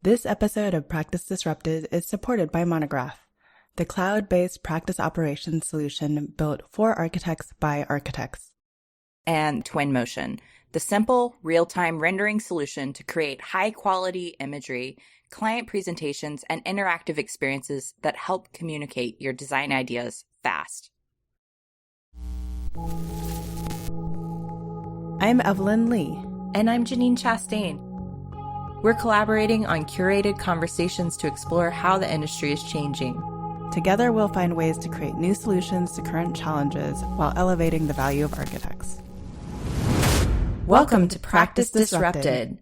This episode of Practice Disrupted is supported by Monograph, the cloud-based practice operations solution built for architects by architects. And Twinmotion, the simple, real-time rendering solution to create high-quality imagery, client presentations, and interactive experiences that help communicate your design ideas fast. I'm Evelyn Lee. And I'm Janine Chastain. We're collaborating on curated conversations to explore how the industry is changing. Together, we'll find ways to create new solutions to current challenges while elevating the value of architects. Welcome to Practice Disrupted.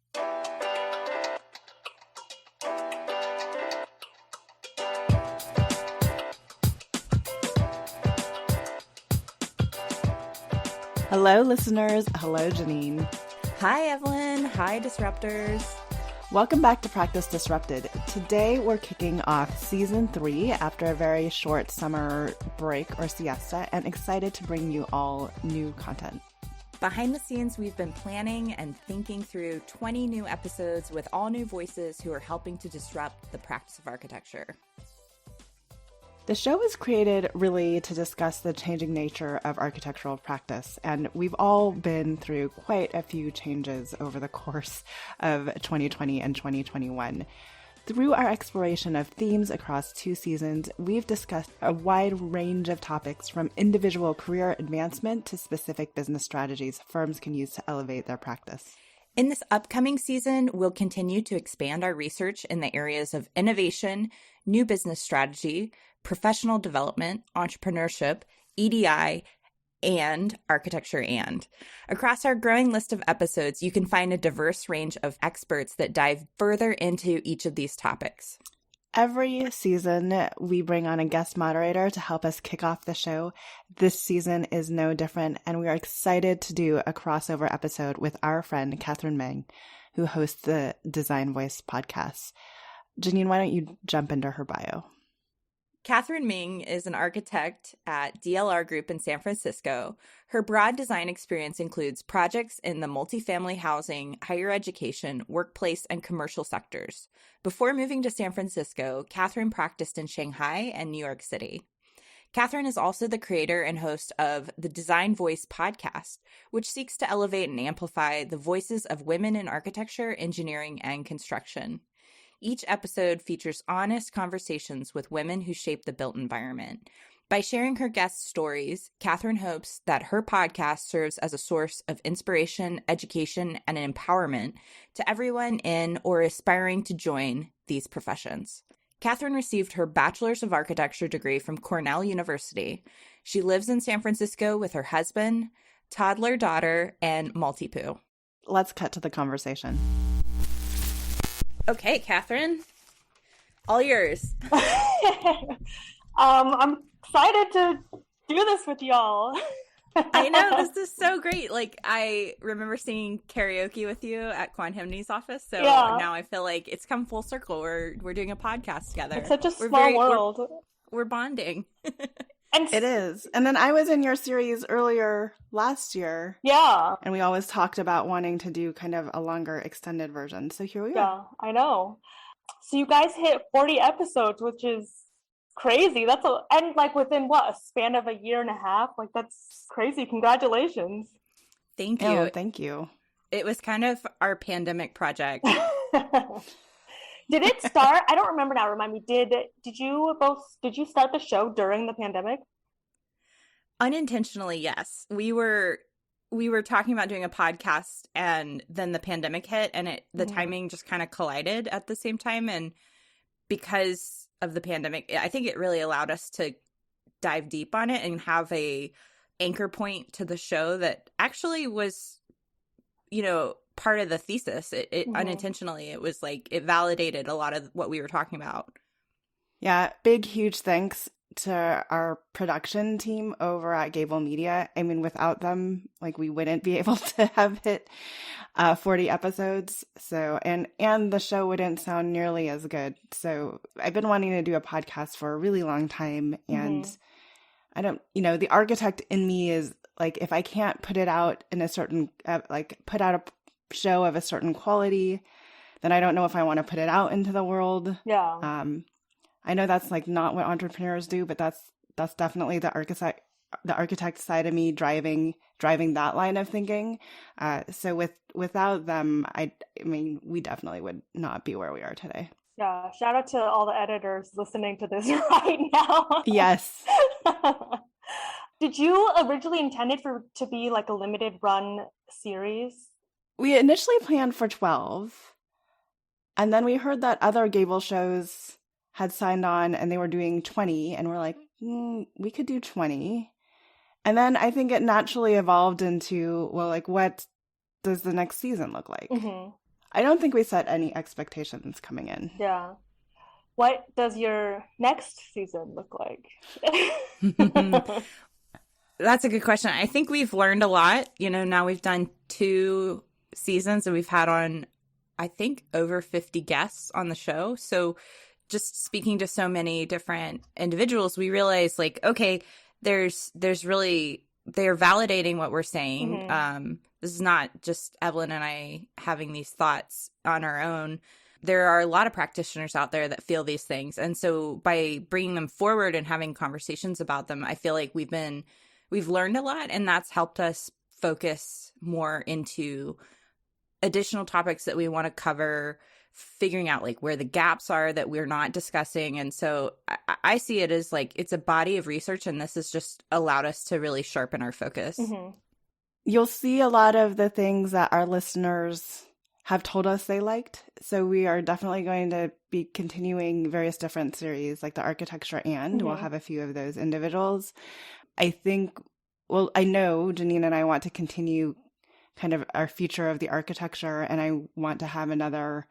Hello, listeners. Hello, Janine. Hi, Evelyn. Hi, Disruptors. Welcome back to Practice Disrupted. Today, we're kicking off Season 3 after a very short summer break or siesta, and excited to bring you all new content. Behind the scenes, we've been planning and thinking through 20 new episodes with all new voices who are helping to disrupt the practice of architecture. The show was created really to discuss the changing nature of architectural practice, and we've all been through quite a few changes over the course of 2020 and 2021. Through our exploration of themes across 2 seasons, we've discussed a wide range of topics from individual career advancement to specific business strategies firms can use to elevate their practice. In this upcoming season, we'll continue to expand our research in the areas of innovation, new business strategy, professional development, entrepreneurship, EDI, and architecture. And across our growing list of episodes, you can find a diverse range of experts that dive further into each of these topics. Every season, we bring on a guest moderator to help us kick off the show. This season is no different, and we are excited to do a crossover episode with our friend, Catherine Meng, who hosts the Design Voice podcast. Janine, why don't you jump into her bio? Catherine Meng is an architect at DLR Group in San Francisco. Her broad design experience includes projects in the multifamily housing, higher education, workplace, and commercial sectors. Before moving to San Francisco, Catherine practiced in Shanghai and New York City. Catherine is also the creator and host of the Design Voice podcast, which seeks to elevate and amplify the voices of women in architecture, engineering, and construction. Each episode features honest conversations with women who shape the built environment. By sharing her guest stories, Catherine hopes that her podcast serves as a source of inspiration, education, and empowerment to everyone in or aspiring to join these professions. Catherine received her Bachelor's of Architecture degree from Cornell University. She lives in San Francisco with her husband, toddler daughter, and Maltipoo. Let's cut to the conversation. Okay, Catherine, all yours. I'm excited to do this with y'all. I know, this is so great. Like, I remember singing karaoke with you at Quan Himni's office, so now I feel like it's come full circle. We're doing a podcast together. It's such a small world. We're bonding. It is. And then I was in your series earlier last year. Yeah. And we always talked about wanting to do kind of a longer extended version. So here we are. Yeah, I know. So you guys hit 40 episodes, which is crazy. And like within a span of a year and a half? Like, that's crazy. Congratulations. Thank you. Oh, thank you. It was kind of our pandemic project. Did it start? I don't remember now. Remind me. Did you start the show during the pandemic? Unintentionally, yes. We were talking about doing a podcast, and then the pandemic hit, and the timing just kind of collided at the same time. And because of the pandemic, I think it really allowed us to dive deep on it and have a anchor point to the show that actually was, part of the thesis. It unintentionally, it was like it validated a lot of what we were talking about. Yeah, big, huge thanks to our production team over at Gable Media. I mean, without them, like, we wouldn't be able to have hit 40 episodes. So, and the show wouldn't sound nearly as good. So I've been wanting to do a podcast for a really long time. And I don't, the architect in me is like, if I can't put it out in a certain, put out a show of a certain quality, then I don't know if I want to put it out into the world. Yeah. I know that's like not what entrepreneurs do, but that's definitely the architect side of me driving that line of thinking. So without them, I mean, we definitely would not be where we are today. Yeah. Shout out to all the editors listening to this right now. Yes. Did you originally intend it to be like a limited run series? We initially planned for 12, and then we heard that other Gable shows had signed on and they were doing 20, and we're like, we could do 20. And then I think it naturally evolved into, well, like, what does the next season look like? Mm-hmm. I don't think we set any expectations coming in. Yeah. What does your next season look like? That's a good question. I think we've learned a lot. Now we've done 2 seasons and we've had on, I think, over 50 guests on the show. So just speaking to so many different individuals, we realized, like, okay, there's really, they're validating what we're saying. Mm-hmm. This is not just Evelyn and I having these thoughts on our own. There are a lot of practitioners out there that feel these things. And so by bringing them forward and having conversations about them, I feel like we've learned a lot, and that's helped us focus more into additional topics that we want to cover, figuring out like where the gaps are that we're not discussing. And so I see it as like it's a body of research, and this has just allowed us to really sharpen our focus. Mm-hmm. You'll see a lot of the things that our listeners have told us they liked. So we are definitely going to be continuing various different series like the architecture, and we'll have a few of those individuals. I think, well, I know Janine and I want to continue kind of our future of the architecture, and I want to have another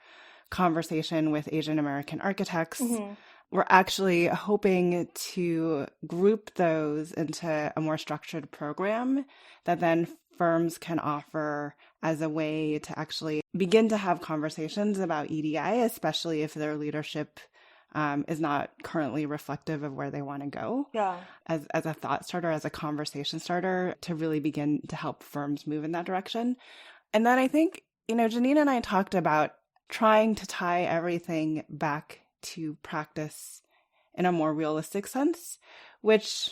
conversation with Asian American architects. Mm-hmm. We're actually hoping to group those into a more structured program that then firms can offer as a way to actually begin to have conversations about EDI, especially if their leadership is not currently reflective of where they want to go. Yeah. As a thought starter, as a conversation starter, to really begin to help firms move in that direction. And then I think, Janine and I talked about trying to tie everything back to practice in a more realistic sense, which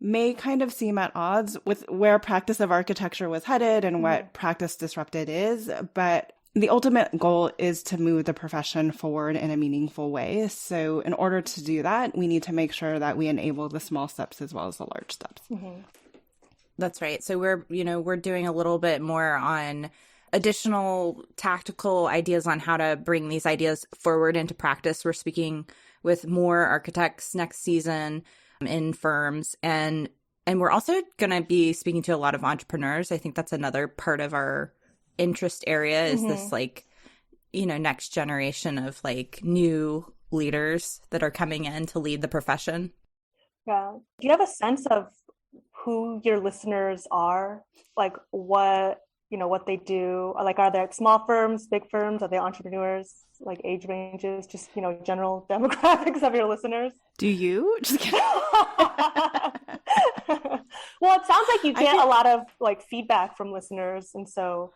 may kind of seem at odds with where practice of architecture was headed and what practice disrupted is. But the ultimate goal is to move the profession forward in a meaningful way. So in order to do that, we need to make sure that we enable the small steps as well as the large steps. Mm-hmm. That's right. So we're doing a little bit more on additional tactical ideas on how to bring these ideas forward into practice. We're speaking with more architects next season in firms, and we're also going to be speaking to a lot of entrepreneurs. I think that's another part of our interest area is this like, next generation of like new leaders that are coming in to lead the profession. Yeah. Do you have a sense of who your listeners are? Like what they do? Like, are they small firms, big firms? Are they entrepreneurs? Like age ranges, just, general demographics of your listeners? Do you? Just kidding. Well, it sounds like you get a lot of like feedback from listeners. And so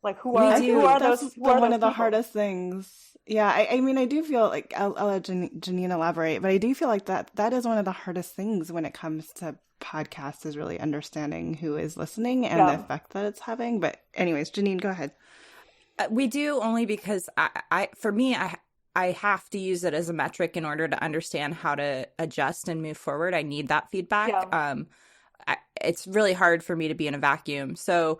like, who are That's those? One of the hardest things. Yeah, I mean, I do feel like, I'll let Janine elaborate, but I do feel like that is one of the hardest things when it comes to podcasts, is really understanding who is listening and the effect that it's having. But anyways, Janine, go ahead. We do, only because for me, I have to use it as a metric in order to understand how to adjust and move forward. I need that feedback. Yeah. It's really hard for me to be in a vacuum. So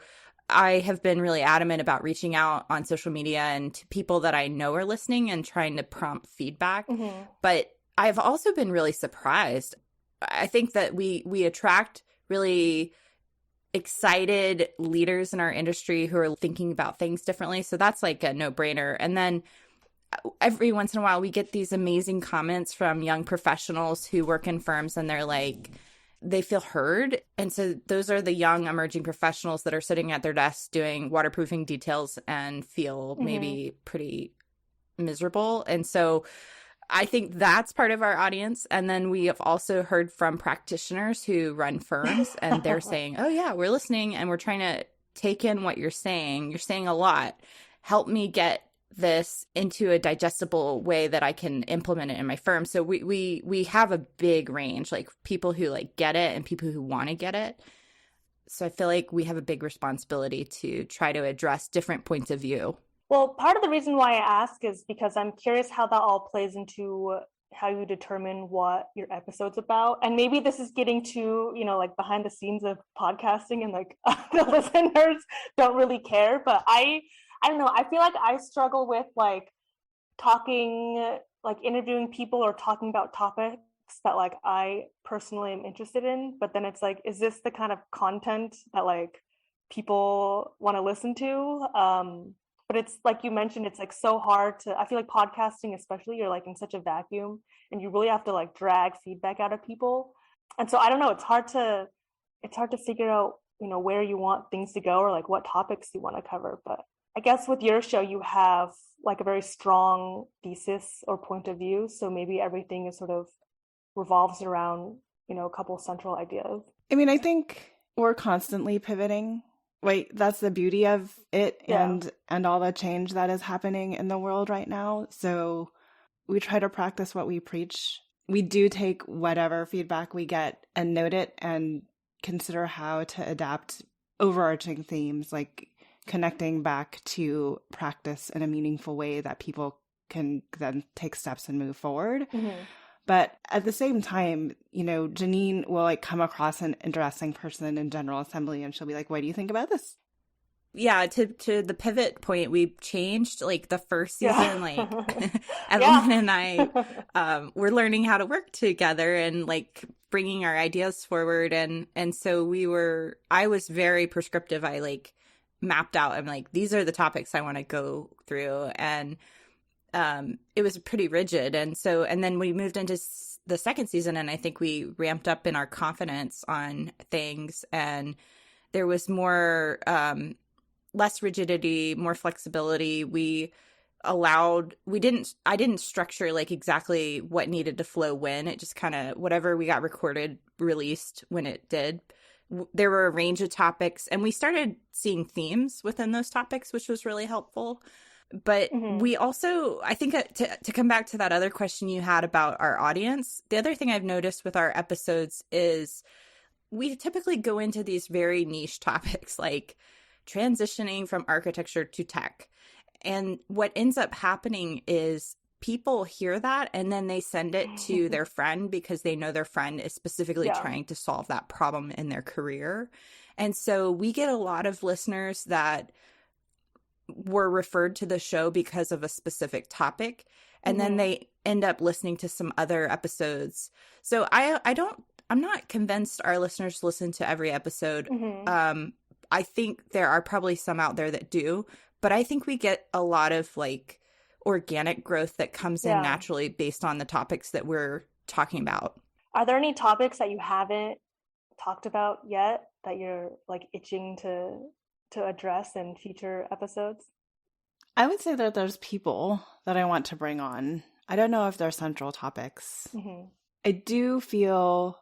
I have been really adamant about reaching out on social media and to people that I know are listening and trying to prompt feedback. Mm-hmm. But I've also been really surprised. I think that we attract really excited leaders in our industry who are thinking about things differently. So that's like a no-brainer. And then every once in a while, we get these amazing comments from young professionals who work in firms, and they're like, they feel heard. And so those are the young emerging professionals that are sitting at their desks doing waterproofing details and feel maybe pretty miserable. And so I think that's part of our audience. And then we have also heard from practitioners who run firms, and they're saying, oh yeah, we're listening and we're trying to take in what you're saying. You're saying a lot. help me get this into a digestible way that I can implement it in my firm. So we have a big range, like people who like get it and people who want to get it. So I feel like we have a big responsibility to try to address different points of view. Well, part of the reason why I ask is because I'm curious how that all plays into how you determine what your episode's about. And maybe this is getting to, like behind the scenes of podcasting and like the listeners don't really care. But I don't know. I feel like I struggle with like talking, like interviewing people or talking about topics that like I personally am interested in. But then it's like, is this the kind of content that like people want to listen to? But it's like you mentioned, it's like so hard to, I feel like podcasting, especially, you're like in such a vacuum and you really have to like drag feedback out of people. And so I don't know, it's hard to figure out, where you want things to go or like what topics you want to cover. But I guess with your show, you have like a very strong thesis or point of view. So maybe everything is sort of revolves around, a couple central ideas. I mean, I think we're constantly pivoting. Wait, that's the beauty of it and all the change that is happening in the world right now. So we try to practice what we preach. We do take whatever feedback we get and note it and consider how to adapt overarching themes, like connecting back to practice in a meaningful way that people can then take steps and move forward. Mm-hmm. But at the same time, Janine will like come across an interesting person in General Assembly and she'll be like, what do you think about this? Yeah, to the pivot point, we changed like the first season, like Evelyn and I were learning how to work together and like bringing our ideas forward. And so I was very prescriptive. I like mapped out, I'm like, these are the topics I want to go through. And it was pretty rigid. And then we moved into the second season and I think we ramped up in our confidence on things and there was more, less rigidity, more flexibility. I didn't structure like exactly what needed to flow when. It just kind of whatever we got recorded, released when it did. There were a range of topics and we started seeing themes within those topics, which was really helpful. But we also, I think to come back to that other question you had about our audience, the other thing I've noticed with our episodes is we typically go into these very niche topics like transitioning from architecture to tech. And what ends up happening is people hear that and then they send it to their friend because they know their friend is specifically trying to solve that problem in their career. And so we get a lot of listeners that were referred to the show because of a specific topic. And then they end up listening to some other episodes. So I'm not convinced our listeners listen to every episode. I think there are probably some out there that do, but I think we get a lot of like organic growth that comes in naturally based on the topics that we're talking about. Are there any topics that you haven't talked about yet that you're like itching to address in future episodes? I would say that there's people that I want to bring on. I don't know if they're central topics. I do feel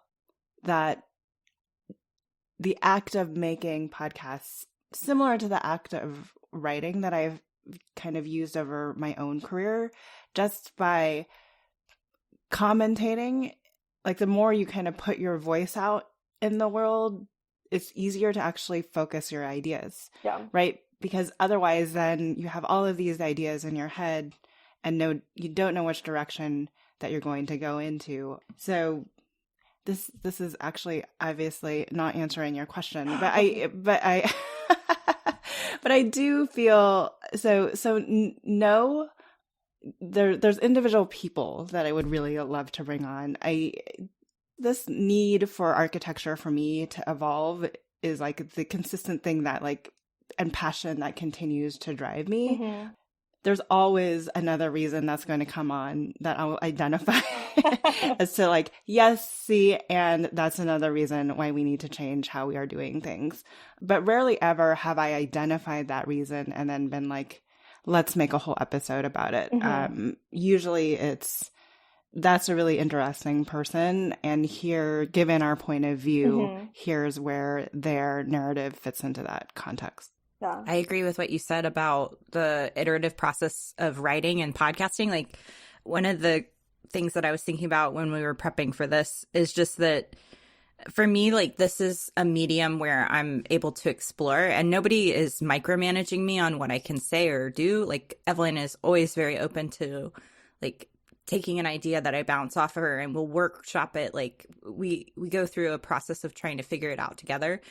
that the act of making podcasts, similar to the act of writing that I've kind of used over my own career, just by commentating, like the more you kind of put your voice out in the world, it's easier to actually focus your ideas, right? Because otherwise then you have all of these ideas in your head and you don't know which direction that you're going to go into. So this is actually obviously not answering your question, but I but I do feel no, there's individual people that I would really love to bring on. This need for architecture for me to evolve is like the consistent thing that like, and passion that continues to drive me. There's always another reason that's going to come on that I'll identify as to like, yes, see, and that's another reason why we need to change how we are doing things. But rarely ever have I identified that reason and then been like, let's make a whole episode about it. Usually that's a really interesting person. And here, given our point of view, here's where their narrative fits into that context. Yeah. I agree with what you said about the iterative process of writing and podcasting. Like, one of the things that I was thinking about when we were prepping for this is just that for me, like, this is a medium where I'm able to explore and nobody is micromanaging me on what I can say or do. Like, Evelyn is always very open to, like, taking an idea that I bounce off of her and we'll workshop it. Like, we go through a process of trying to figure it out together.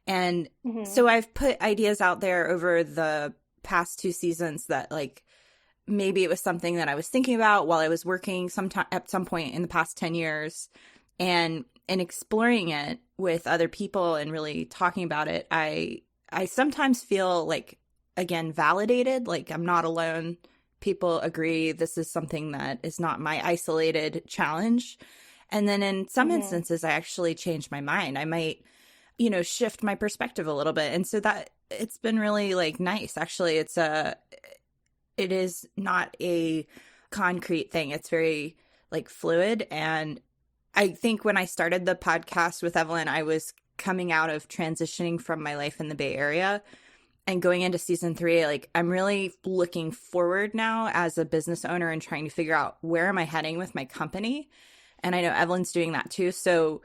And so I've put ideas out there over the past 2 seasons that, like, maybe it was something that I was thinking about while I was working at some point in the past 10 years. And exploring it with other people and really talking about it, I sometimes feel like, again, validated, like I'm not alone. People agree this is something that is not my isolated challenge. And then in some instances, I actually change my mind. I might, shift my perspective a little bit. And so that it's been really, like, nice. Actually, it is not a concrete thing. It's very, like, fluid. And I think when I started the podcast with Evelyn, I was coming out of transitioning from my life in the Bay Area and going into season 3. Like, I'm really looking forward now as a business owner and trying to figure out where am I heading with my company. And I know Evelyn's doing that too. So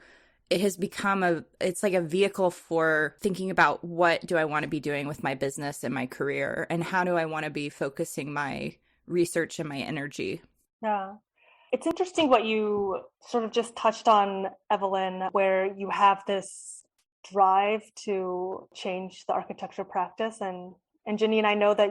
it has become it's like a vehicle for thinking about what do I want to be doing with my business and my career and how do I want to be focusing my research and my energy. Yeah. It's interesting what you sort of just touched on, Evelyn, where you have this drive to change the architecture practice. And Janine, I know that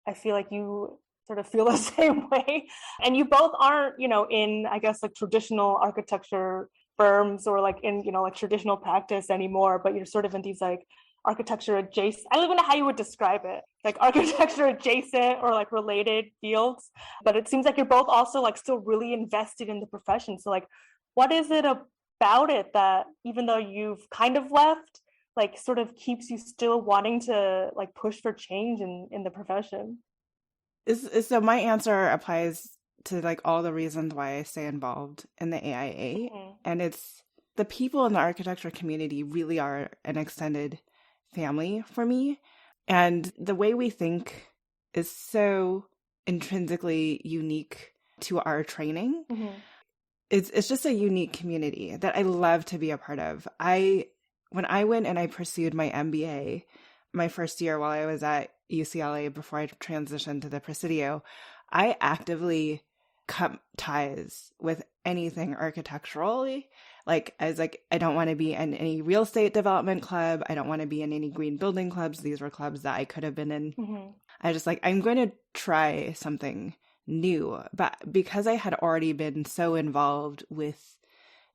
I feel like you sort of feel the same way. And you both aren't, in, I guess, like traditional architecture firms or like in, like traditional practice anymore, but you're sort of in these like architecture adjacent, I don't even know how you would describe it, like architecture adjacent or like related fields. But it seems like you're both also like still really invested in the profession. So like, what is it about it that even though you've kind of left, like sort of keeps you still wanting to like push for change in the profession? So my answer applies to like all the reasons why I stay involved in the AIA. And it's the people in the architecture community really are an extended family for me. And the way we think is so intrinsically unique to our training. It's just a unique community that I love to be a part of. When I went and I pursued my MBA, my first year while I was at UCLA before I transitioned to the Presidio, I actively cut ties with anything architecturally. Like, I was like, I don't want to be in any real estate development club. I don't want to be in any green building clubs. These were clubs that I could have been in. I just like, I'm going to try something new. But because I had already been so involved with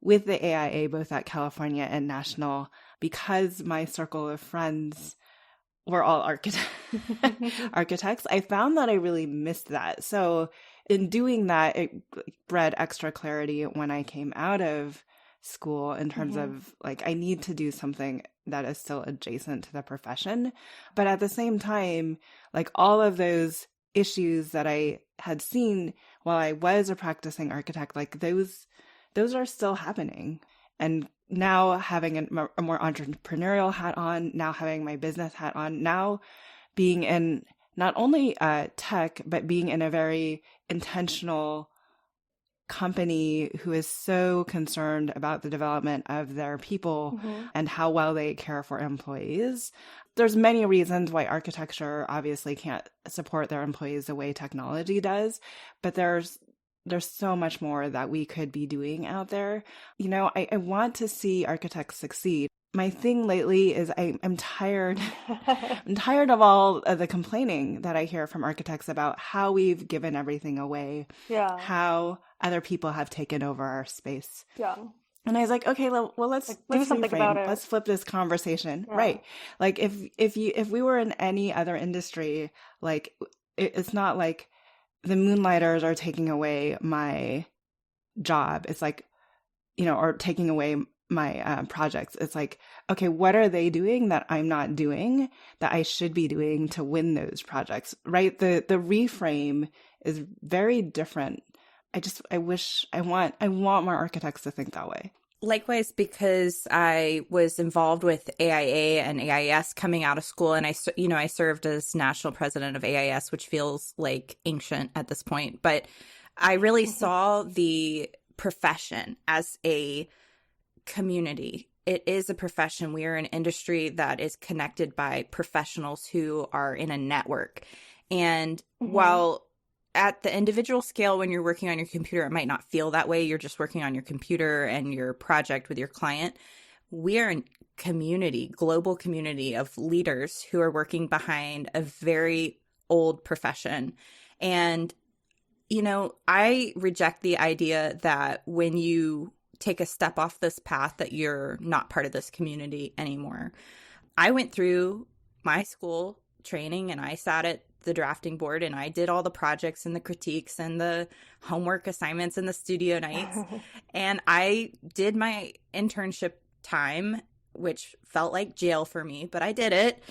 the AIA, both at California and national, because my circle of friends were all architects, I found that I really missed that. So in doing that, it bred extra clarity when I came out of school in terms of like, I need to do something that is still adjacent to the profession. But at the same time, like all of those issues that I had seen while I was a practicing architect, like those are still happening. And now having a more entrepreneurial hat on, now having my business hat on, now being in not only tech, but being in a very intentional company who is so concerned about the development of their people and how well they care for employees. There's many reasons why architecture obviously can't support their employees the way technology does, but there's so much more that we could be doing out there. I want to see architects succeed. My thing lately is I'm tired. I'm tired of all of the complaining that I hear from architects about how we've given everything away. Yeah. How other people have taken over our space. Yeah. And I was like, okay, well, let's do something reframe. about it. Let's flip this conversation. Yeah. Right. Like if we were in any other industry, like it's not like the moonlighters are taking away my job. It's like, or taking away my projects. It's like, okay, what are they doing that I'm not doing that I should be doing to win those projects? Right. The reframe is very different. I want more architects to think that way. Likewise, because I was involved with AIA and AIS coming out of school, and I served as national president of AIS, which feels like ancient at this point. But I really saw the profession as a community. It is a profession. We are an industry that is connected by professionals who are in a network. And while at the individual scale, when you're working on your computer, it might not feel that way. You're just working on your computer and your project with your client. We are a community, global community of leaders who are working behind a very old profession. And, I reject the idea that when you take a step off this path that you're not part of this community anymore. I went through my school training and I sat at the drafting board and I did all the projects and the critiques and the homework assignments and the studio nights. And I did my internship time, which felt like jail for me, but I did it.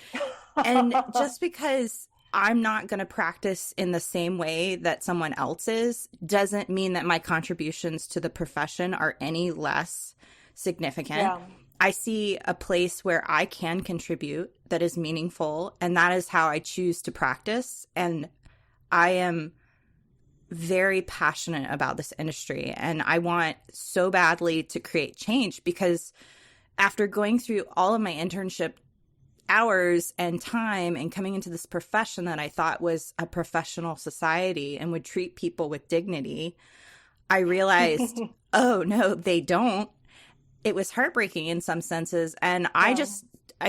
And just because I'm not going to practice in the same way that someone else is doesn't mean that my contributions to the profession are any less significant. Yeah. I see a place where I can contribute that is meaningful, and that is how I choose to practice. And I am very passionate about this industry, and I want so badly to create change, because after going through all of my internship hours and time and coming into this profession that I thought was a professional society and would treat people with dignity, I realized, oh no, they don't. It was heartbreaking in some senses. And I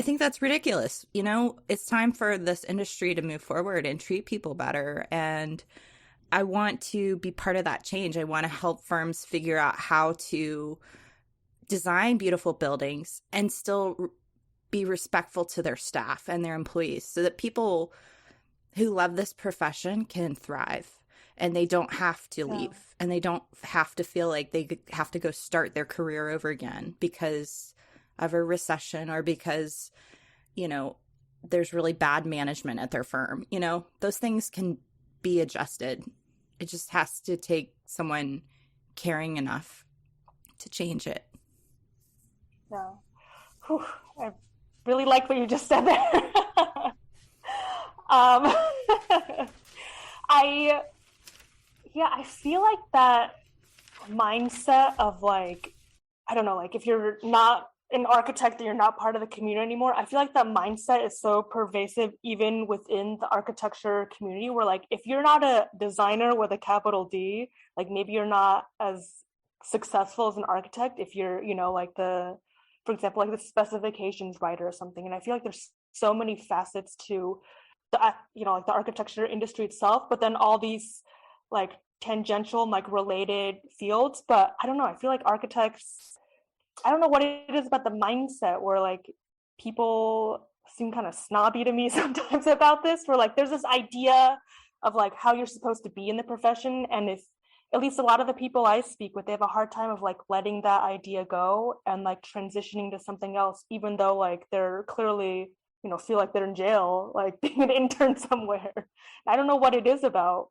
think that's ridiculous. It's time for this industry to move forward and treat people better. And I want to be part of that change. I want to help firms figure out how to design beautiful buildings and still be respectful to their staff and their employees, so that people who love this profession can thrive and they don't have to leave, and they don't have to feel like they have to go start their career over again because of a recession or because, there's really bad management at their firm. Those things can be adjusted. It just has to take someone caring enough to change it. Yeah. Whew. I really like what you just said there. I feel like that mindset of like, I don't know, like if you're not an architect and you're not part of the community anymore, I feel like that mindset is so pervasive even within the architecture community, where like if you're not a designer with a capital D, like maybe you're not as successful as an architect if you're, for example, like the specifications writer or something. And I feel like there's so many facets to the, like the architecture industry itself, but then all these like tangential, like related fields. But I don't know, I feel like architects, I don't know what it is about the mindset where like people seem kind of snobby to me sometimes about this, where like there's this idea of like how you're supposed to be in the profession. And if at least a lot of the people I speak with, they have a hard time of like letting that idea go and like transitioning to something else, even though like they're clearly, feel like they're in jail, like being an intern somewhere. I don't know what it is about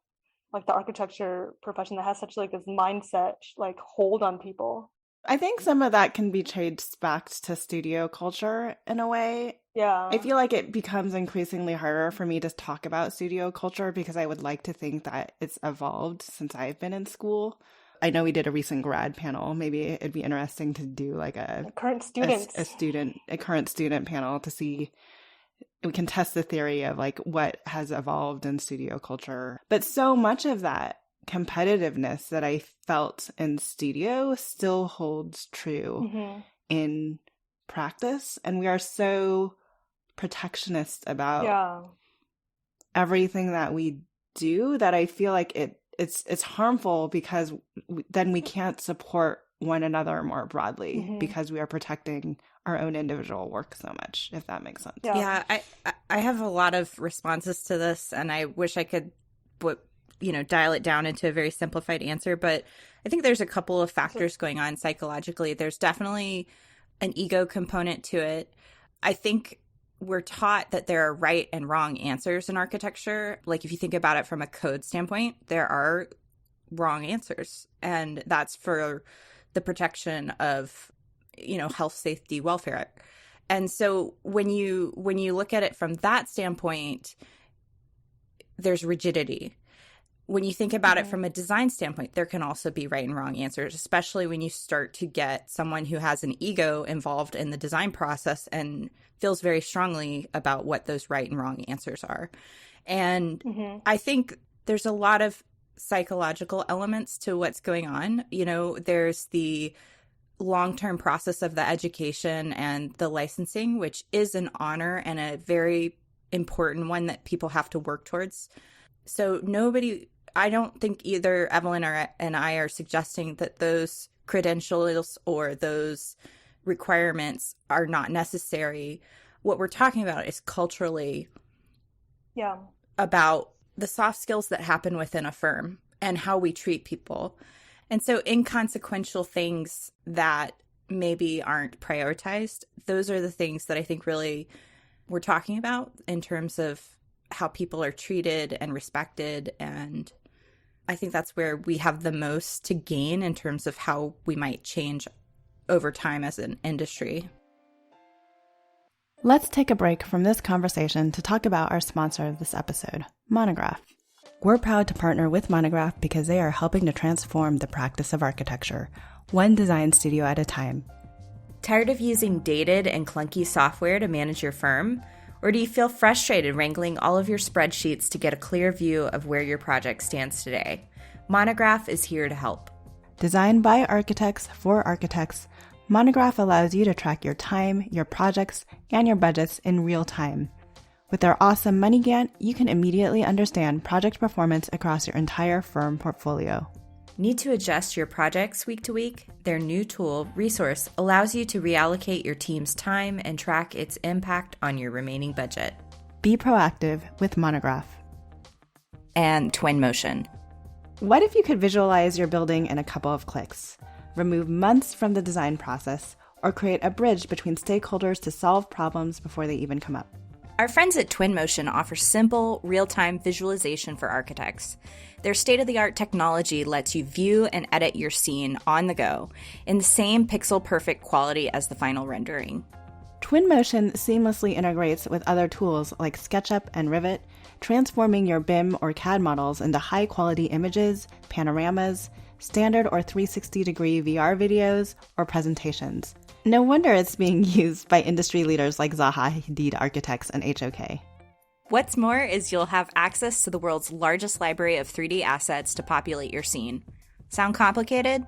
like the architecture profession that has such like this mindset like hold on people. I think some of that can be traced back to studio culture in a way. Yeah. I feel like it becomes increasingly harder for me to talk about studio culture because I would like to think that it's evolved since I've been in school. I know we did a recent grad panel. Maybe it'd be interesting to do like a current students, a current student panel to see. We can test the theory of like what has evolved in studio culture. But so much of that competitiveness that I felt in studio still holds true in practice. And we are so protectionist about everything that we do that I feel like it's harmful because then we can't support one another more broadly because we are protecting our own individual work so much, if that makes sense. Yeah, I have a lot of responses to this, and I wish I could dial it down into a very simplified answer, but I think there's a couple of factors going on psychologically. There's definitely an ego component to it. I think we're taught that there are right and wrong answers in architecture. Like if you think about it from a code standpoint, there are wrong answers, and that's for the protection of health, safety, welfare. And so when you look at it from that standpoint, there's rigidity. When you think about it from a design standpoint, there can also be right and wrong answers, especially when you start to get someone who has an ego involved in the design process and feels very strongly about what those right and wrong answers are. And I think there's a lot of psychological elements to what's going on. There's the long-term process of the education and the licensing, which is an honor and a very important one that people have to work towards. So I don't think either Evelyn and I are suggesting that those credentials or those requirements are not necessary. What we're talking about is culturally about the soft skills that happen within a firm and how we treat people. And so inconsequential things that maybe aren't prioritized, those are the things that I think really we're talking about in terms of how people are treated and respected. And I think that's where we have the most to gain in terms of how we might change over time as an industry. Let's take a break from this conversation to talk about our sponsor of this episode, Monograph. We're proud to partner with Monograph because they are helping to transform the practice of architecture, one design studio at a time. Tired of using dated and clunky software to manage your firm? Or do you feel frustrated wrangling all of your spreadsheets to get a clear view of where your project stands today? Monograph is here to help. Designed by architects for architects, Monograph allows you to track your time, your projects, and your budgets in real time. With their awesome Money Gantt, you can immediately understand project performance across your entire firm portfolio. Need to adjust your projects week to week? Their new tool, Resource, allows you to reallocate your team's time and track its impact on your remaining budget. Be proactive with Monograph. And Twinmotion. What if you could visualize your building in a couple of clicks? Remove months from the design process, or create a bridge between stakeholders to solve problems before they even come up. Our friends at Twinmotion offer simple, real-time visualization for architects. Their state-of-the-art technology lets you view and edit your scene on the go in the same pixel-perfect quality as the final rendering. Twinmotion seamlessly integrates with other tools like SketchUp and Rivet, transforming your BIM or CAD models into high-quality images, panoramas, standard or 360-degree VR videos, or presentations. No wonder it's being used by industry leaders like Zaha Hadid Architects and HOK. What's more is you'll have access to the world's largest library of 3D assets to populate your scene. Sound complicated?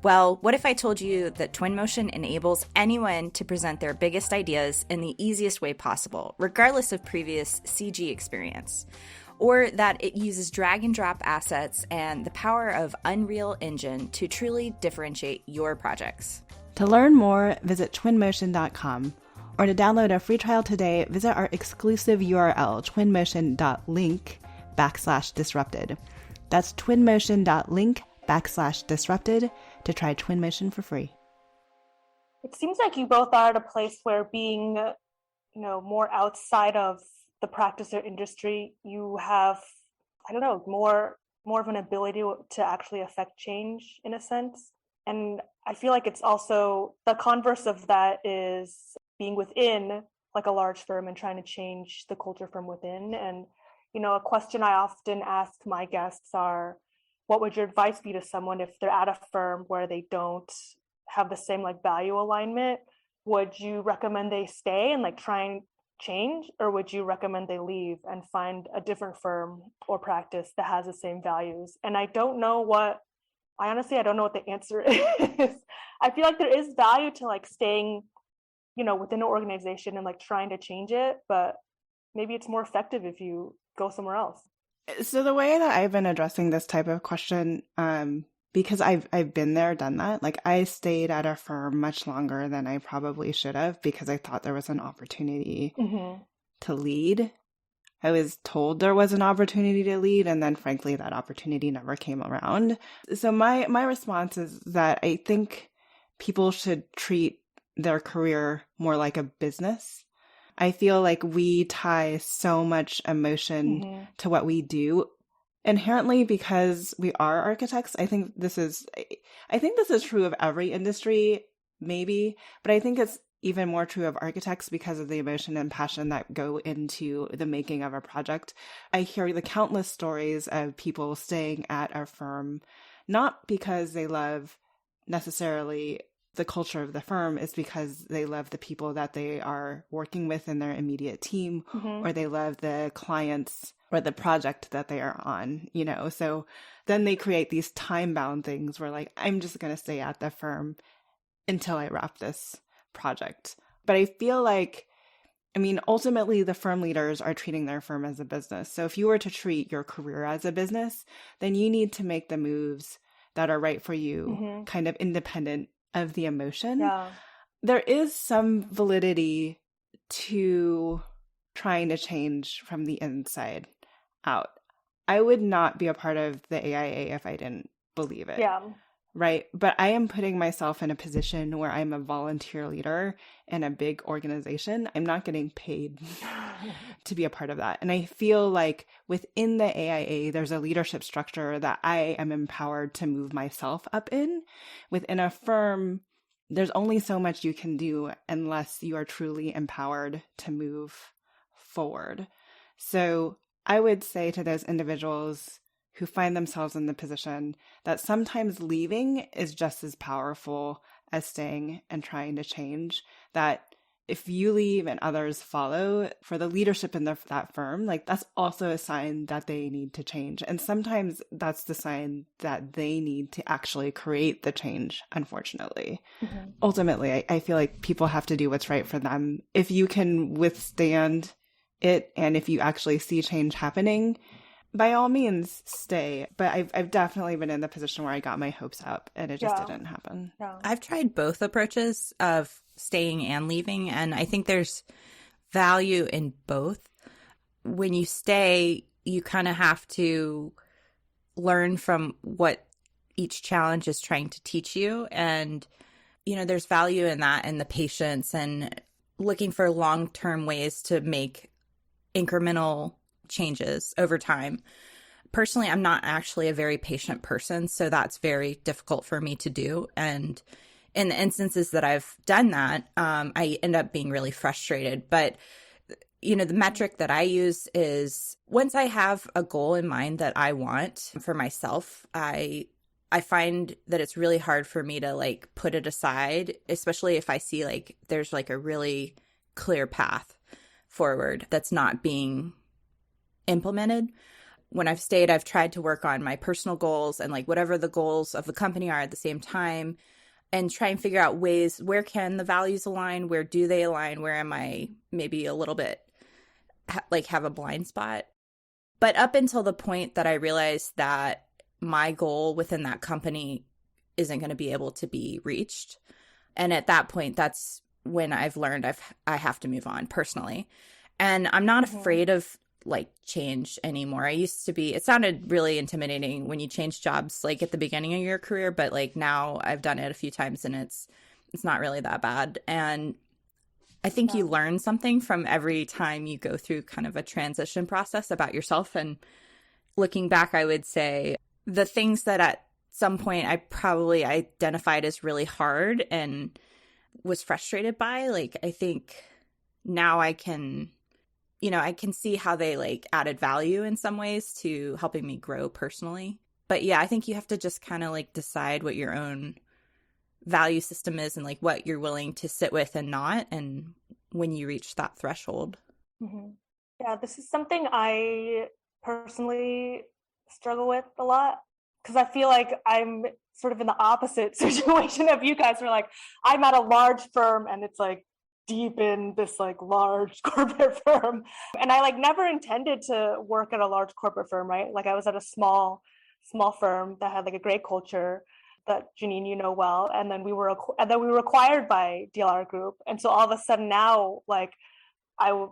Well, what if I told you that Twinmotion enables anyone to present their biggest ideas in the easiest way possible, regardless of previous CG experience? Or that it uses drag and drop assets and the power of Unreal Engine to truly differentiate your projects. To learn more, visit twinmotion.com, or to download a free trial today, visit our exclusive URL, twinmotion.link/disrupted. That's twinmotion.link/disrupted to try Twinmotion for free. It seems like you both are at a place where being, more outside of the practice or industry, you have, more of an ability to actually affect change in a sense. And I feel like it's also the converse of that is being within like a large firm and trying to change the culture from within. And, a question I often ask my guests are, what would your advice be to someone if they're at a firm where they don't have the same like value alignment? Would you recommend they stay and like try and change, or would you recommend they leave and find a different firm or practice that has the same values? And I don't know what the answer is. I feel like there is value to like staying, within an organization and like trying to change it, but maybe it's more effective if you go somewhere else. So the way that I've been addressing this type of question, because I've been there, done that. Like I stayed at a firm much longer than I probably should have because I thought there was an opportunity to lead. I was told there was an opportunity to lead, and then frankly, that opportunity never came around. So my response is that I think people should treat their career more like a business. I feel like we tie so much emotion to what we do inherently because we are architects. I think this is true of every industry. maybe, but I think it's even more true of architects because of the emotion and passion that go into the making of a project. I hear the countless stories of people staying at a firm, not because they love necessarily the culture of the firm, is because they love the people that they are working with in their immediate team, or they love the clients or the project that they are on, So then they create these time-bound things where like, I'm just going to stay at the firm until I wrap this project. But I feel like, ultimately the firm leaders are treating their firm as a business. So if you were to treat your career as a business, then you need to make the moves that are right for you, kind of independent of the emotion. Yeah. There is some validity to trying to change from the inside out. I would not be a part of the AIA if I didn't believe it. Yeah. Right. But I am putting myself in a position where I'm a volunteer leader in a big organization. I'm not getting paid to be a part of that. And I feel like within the AIA, there's a leadership structure that I am empowered to move myself up in. Within a firm, there's only so much you can do unless you are truly empowered to move forward. So I would say to those individuals who find themselves in the position that sometimes leaving is just as powerful as staying and trying to change, that if you leave and others follow, for the leadership in that firm, like that's also a sign that they need to change. And sometimes that's the sign that they need to actually create the change, unfortunately. Ultimately, I feel like people have to do what's right for them. If you can withstand it and if you actually see change happening, by all means, stay. But I've definitely been in the position where I got my hopes up and it just didn't happen. Yeah. I've tried both approaches of staying and leaving, and I think there's value in both. When you stay, you kind of have to learn from what each challenge is trying to teach you. And, there's value in that and the patience and looking for long-term ways to make incremental changes over time. Personally, I'm not actually a very patient person, so that's very difficult for me to do. And in the instances that I've done that, I end up being really frustrated. But, the metric that I use is once I have a goal in mind that I want for myself, I find that it's really hard for me to like put it aside, especially if I see like there's like a really clear path forward that's not being implemented. When I've stayed, I've tried to work on my personal goals and like whatever the goals of the company are at the same time, and try and figure out ways where can the values align, where do they align, where am I maybe a little bit like have a blind spot. But up until the point that I realized that my goal within that company isn't going to be able to be reached, and at that point, that's when I've learned I have to move on personally. And I'm not afraid of like change anymore. I used to be, it sounded really intimidating when you change jobs like at the beginning of your career, but like now I've done it a few times and it's not really that bad. And I think you learn something from every time you go through kind of a transition process about yourself. And looking back, I would say the things that at some point I probably identified as really hard and was frustrated by, like, I think now I can see how they like added value in some ways to helping me grow personally. But yeah, I think you have to just kind of like decide what your own value system is and like what you're willing to sit with and not, and when you reach that threshold. Yeah, this is something I personally struggle with a lot, because I feel like I'm sort of in the opposite situation of you guys. Where like I'm at a large firm and it's like deep in this like large corporate firm, and I like never intended to work at a large corporate firm, right? Like I was at a small firm that had like a great culture that Janine, you know well, and then we were acquired by DLR Group, and so all of a sudden now like I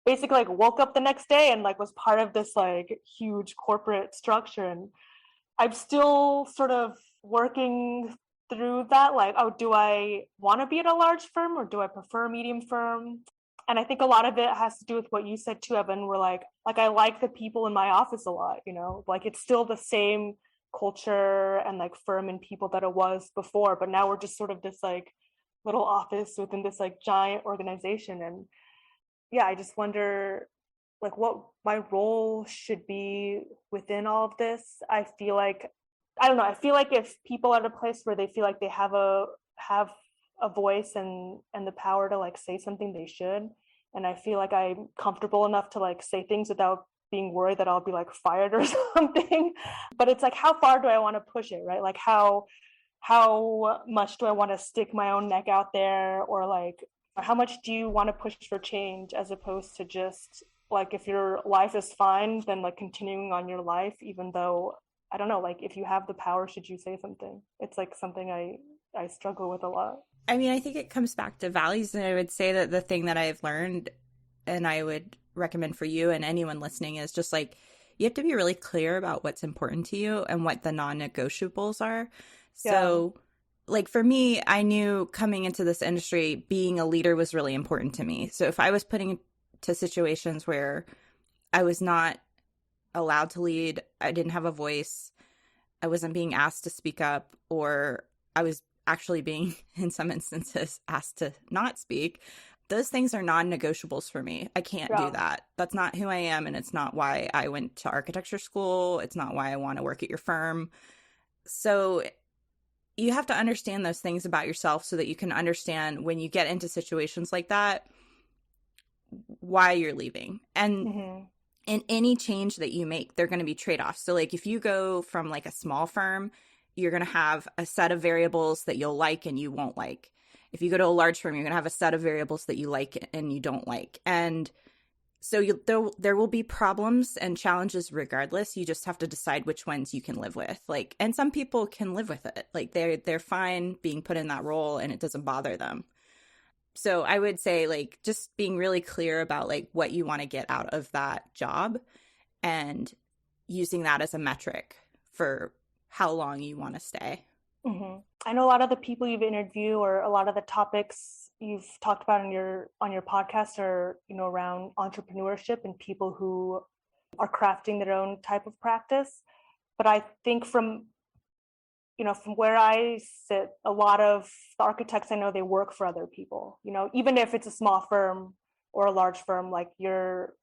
basically like woke up the next day and like was part of this like huge corporate structure, and I'm still sort of working through that, like, oh, do I want to be at a large firm or do I prefer a medium firm? And I think a lot of it has to do with what you said too, Evan. We're like I like the people in my office a lot, like it's still the same culture and like firm and people that it was before, but now we're just sort of this like little office within this like giant organization. And yeah, I just wonder like what my role should be within all of this. I feel like I don't know, I feel like if people are at a place where they feel like they have a voice and the power to like say something, they should. And I feel like I'm comfortable enough to like say things without being worried that I'll be like fired or something. But it's like, how far do I want to push it, right? Like how much do I want to stick my own neck out there, or like how much do you want to push for change, as opposed to just like, if your life is fine, then like continuing on your life, even though I don't know, like if you have the power, should you say something? It's like something I struggle with a lot. I mean, I think it comes back to values. And I would say that the thing that I've learned and I would recommend for you and anyone listening is just like, you have to be really clear about what's important to you and what the non-negotiables are. So like for me, I knew coming into this industry, being a leader was really important to me. So if I was putting into situations where I was not allowed to lead, I didn't have a voice, I wasn't being asked to speak up, or I was actually being, in some instances, asked to not speak, those things are non-negotiables for me. I can't do that. That's not who I am, and it's not why I went to architecture school. It's not why I want to work at your firm. So you have to understand those things about yourself so that you can understand when you get into situations like that, why you're leaving. And in any change that you make, there are going to be trade-offs. So like if you go from like a small firm, you're going to have a set of variables that you'll like and you won't like. If you go to a large firm, you're going to have a set of variables that you like and you don't like. And so there will be problems and challenges regardless. You just have to decide which ones you can live with. Like, and some people can live with it. Like they're fine being put in that role and it doesn't bother them. So I would say like just being really clear about like what you want to get out of that job and using that as a metric for how long you want to stay. I know a lot of the people you've interviewed, or a lot of the topics you've talked about on your podcast are, you know, around entrepreneurship and people who are crafting their own type of practice. But I think from where I sit, a lot of the architects I know, they work for other people. You know, even if it's a small firm or a large firm, like you're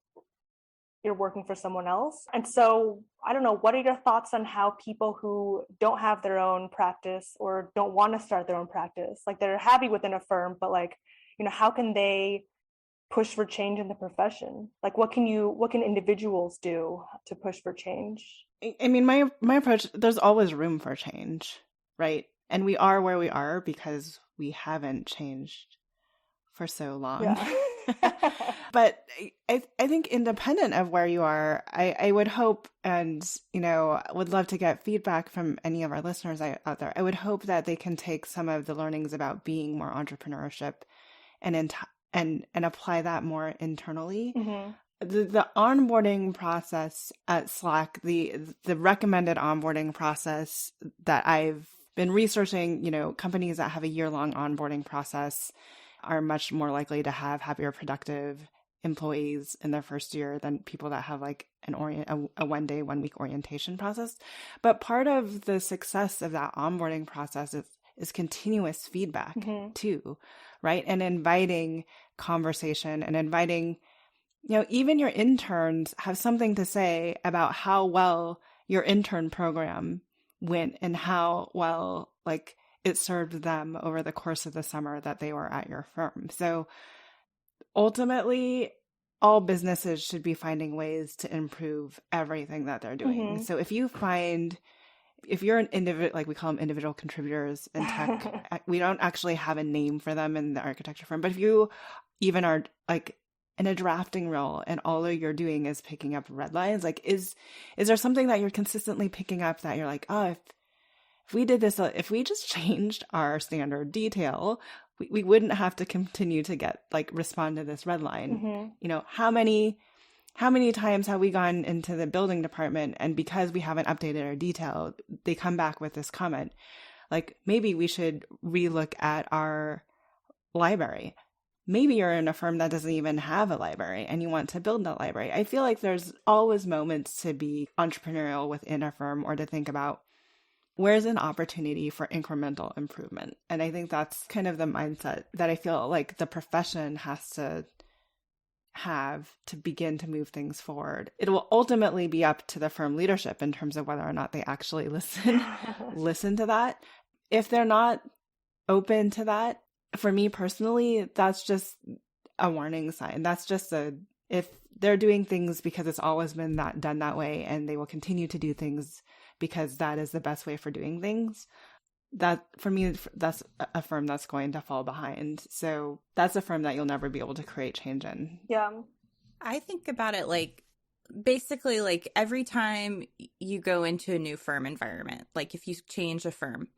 working for someone else. And so I don't know, what are your thoughts on how people who don't have their own practice or don't want to start their own practice, like they're happy within a firm, but like, you know, how can they push for change in the profession? Like what can individuals do to push for change? I mean, my approach, there's always room for change, right? And we are where we are because we haven't changed for so long. Yeah. But I think independent of where you are, I would hope, and, you know, would love to get feedback from any of our listeners out there. I would hope that they can take some of the learnings about being more entrepreneurship and apply that more internally. The onboarding process at Slack, the recommended onboarding process that I've been researching, you know, companies that have a year-long onboarding process are much more likely to have happier, productive employees in their first year than people that have like a 1 day, 1 week orientation process. But part of the success of that onboarding process is continuous feedback too, right? And inviting conversation and inviting, you know, even your interns have something to say about how well your intern program went and how well like it served them over the course of the summer that they were at your firm. So ultimately, all businesses should be finding ways to improve everything that they're doing. So if you're an individual, like we call them individual contributors in tech, we don't actually have a name for them in the architecture firm, but if you even are like in a drafting role and all you're doing is picking up red lines, like is there something that you're consistently picking up that you're like, oh, if we did this, if we just changed our standard detail, we wouldn't have to continue to get like respond to this red line. You know, how many times have we gone into the building department and because we haven't updated our detail, they come back with this comment, like maybe we should relook at our library. Maybe you're in a firm that doesn't even have a library and you want to build a library. I feel like there's always moments to be entrepreneurial within a firm or to think about where's an opportunity for incremental improvement? And I think that's kind of the mindset that I feel like the profession has to have to begin to move things forward. It will ultimately be up to the firm leadership in terms of whether or not they actually listen to that. If they're not open to that, for me personally, that's just a warning sign. That's just if they're doing things because it's always been done that way, and they will continue to do things because that is the best way for doing things, that for me, that's a firm that's going to fall behind. So that's a firm that you'll never be able to create change in. Yeah. I think about it like basically like every time you go into a new firm environment, like if you change a firm,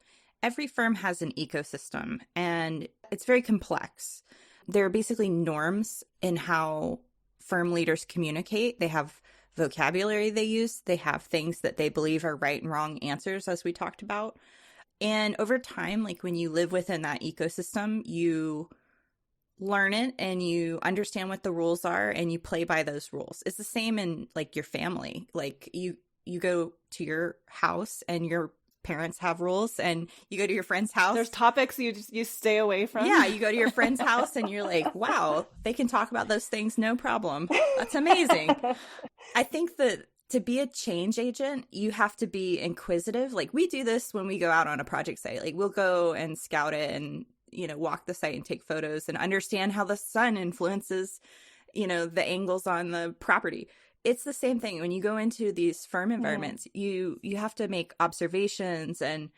every firm has an ecosystem and it's very complex. There are basically norms in how firm leaders communicate. They have vocabulary they use. They have things that they believe are right and wrong answers, as we talked about. And over time, like when you live within that ecosystem, you learn it and you understand what the rules are and you play by those rules. It's the same in like your family. Like you go to your house and your parents have rules, and you go to your friend's house. There's topics you stay away from. Yeah, you go to your friend's house and you're like, wow, they can talk about those things, no problem. That's amazing. I think that to be a change agent, you have to be inquisitive. Like we do this when we go out on a project site. Like we'll go and scout it and, walk the site and take photos and understand how the sun influences, the angles on the property. It's the same thing. When you go into these firm environments, you have to make observations and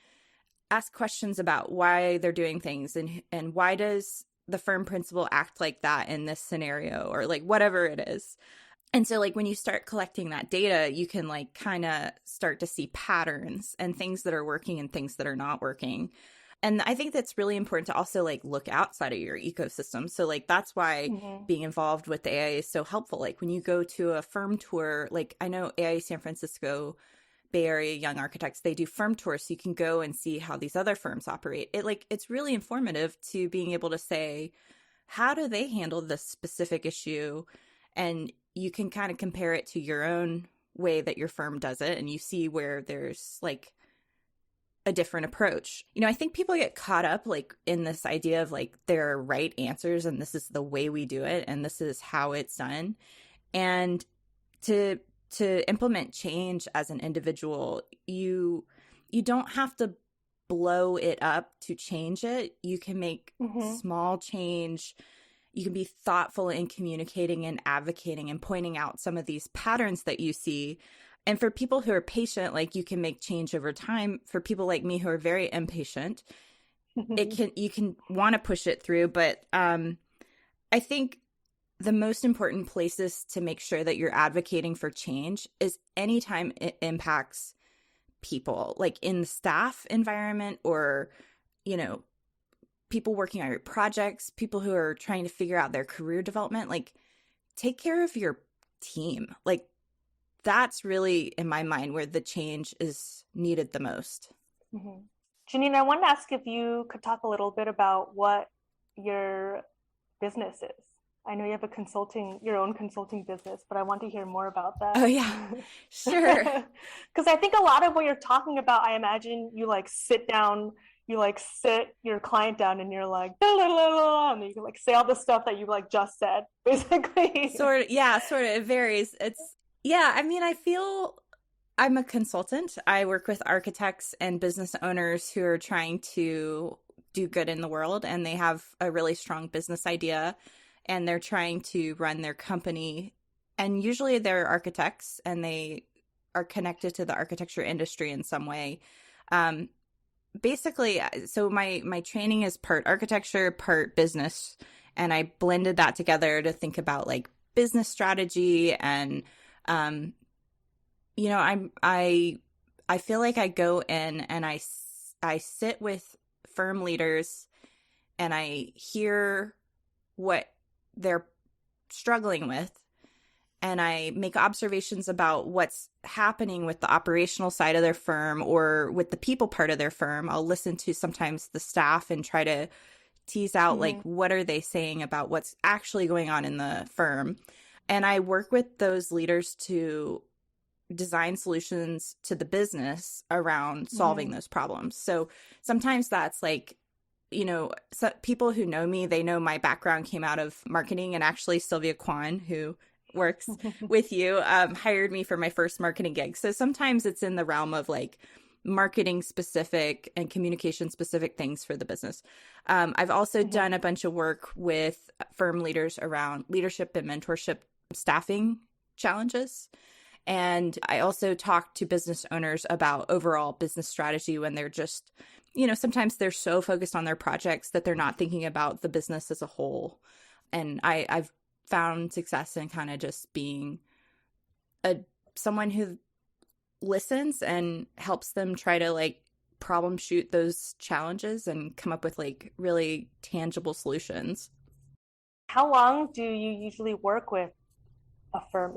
ask questions about why they're doing things and why does the firm principal act like that in this scenario, or like whatever it is. And so like when you start collecting that data, you can like kind of start to see patterns and things that are working and things that are not working. And I think that's really important to also like look outside of your ecosystem. So like that's why being involved with the AIA is so helpful. Like when you go to a firm tour, like I know AIA San Francisco, Bay Area Young Architects, they do firm tours so you can go and see how these other firms operate. It's really informative to being able to say, how do they handle this specific issue? And you can kind of compare it to your own way that your firm does it, and you see where there's like a different approach. I think people get caught up like in this idea of like there are right answers and this is the way we do it and this is how it's done. And to implement change as an individual, you don't have to blow it up to change it. You can make small change. You can be thoughtful in communicating and advocating and pointing out some of these patterns that you see. And for people who are patient, like you can make change over time. For people like me who are very impatient, you can want to push it through. But I think the most important places to make sure that you're advocating for change is anytime it impacts people, like in the staff environment or, people working on your projects, people who are trying to figure out their career development, like take care of your team. Like that's really, in my mind, where the change is needed the most. Janine, I wanted to ask if you could talk a little bit about what your business is. I know you have your own consulting business, but I want to hear more about that. Oh, yeah, sure. Because I think a lot of what you're talking about, I imagine you like sit your client down and you're like, blah, blah, blah, blah, and you can like say all the stuff that you like just said, basically. Sort of. It varies. I feel I'm a consultant. I work with architects and business owners who are trying to do good in the world, and they have a really strong business idea and they're trying to run their company. And usually they're architects and they are connected to the architecture industry in some way. Basically, so my training is part architecture, part business, and I blended that together to think about like business strategy. And I feel like I go in and I sit with firm leaders and I hear what they're struggling with, and I make observations about what's happening with the operational side of their firm or with the people part of their firm. I'll listen to sometimes the staff and try to tease out like what are they saying about what's actually going on in the firm. And I work with those leaders to design solutions to the business around solving Mm-hmm. those problems. So sometimes that's like, so people who know me, they know my background came out of marketing, and actually Sylvia Kwan, who works with you, hired me for my first marketing gig. So sometimes it's in the realm of like marketing specific and communication specific things for the business. I've also Mm-hmm. done a bunch of work with firm leaders around leadership and mentorship staffing challenges. And I also talk to business owners about overall business strategy when they're just, sometimes they're so focused on their projects that they're not thinking about the business as a whole. And I've found success in kind of just being someone who listens and helps them try to like problem shoot those challenges and come up with like really tangible solutions. How long do you usually work with a firm?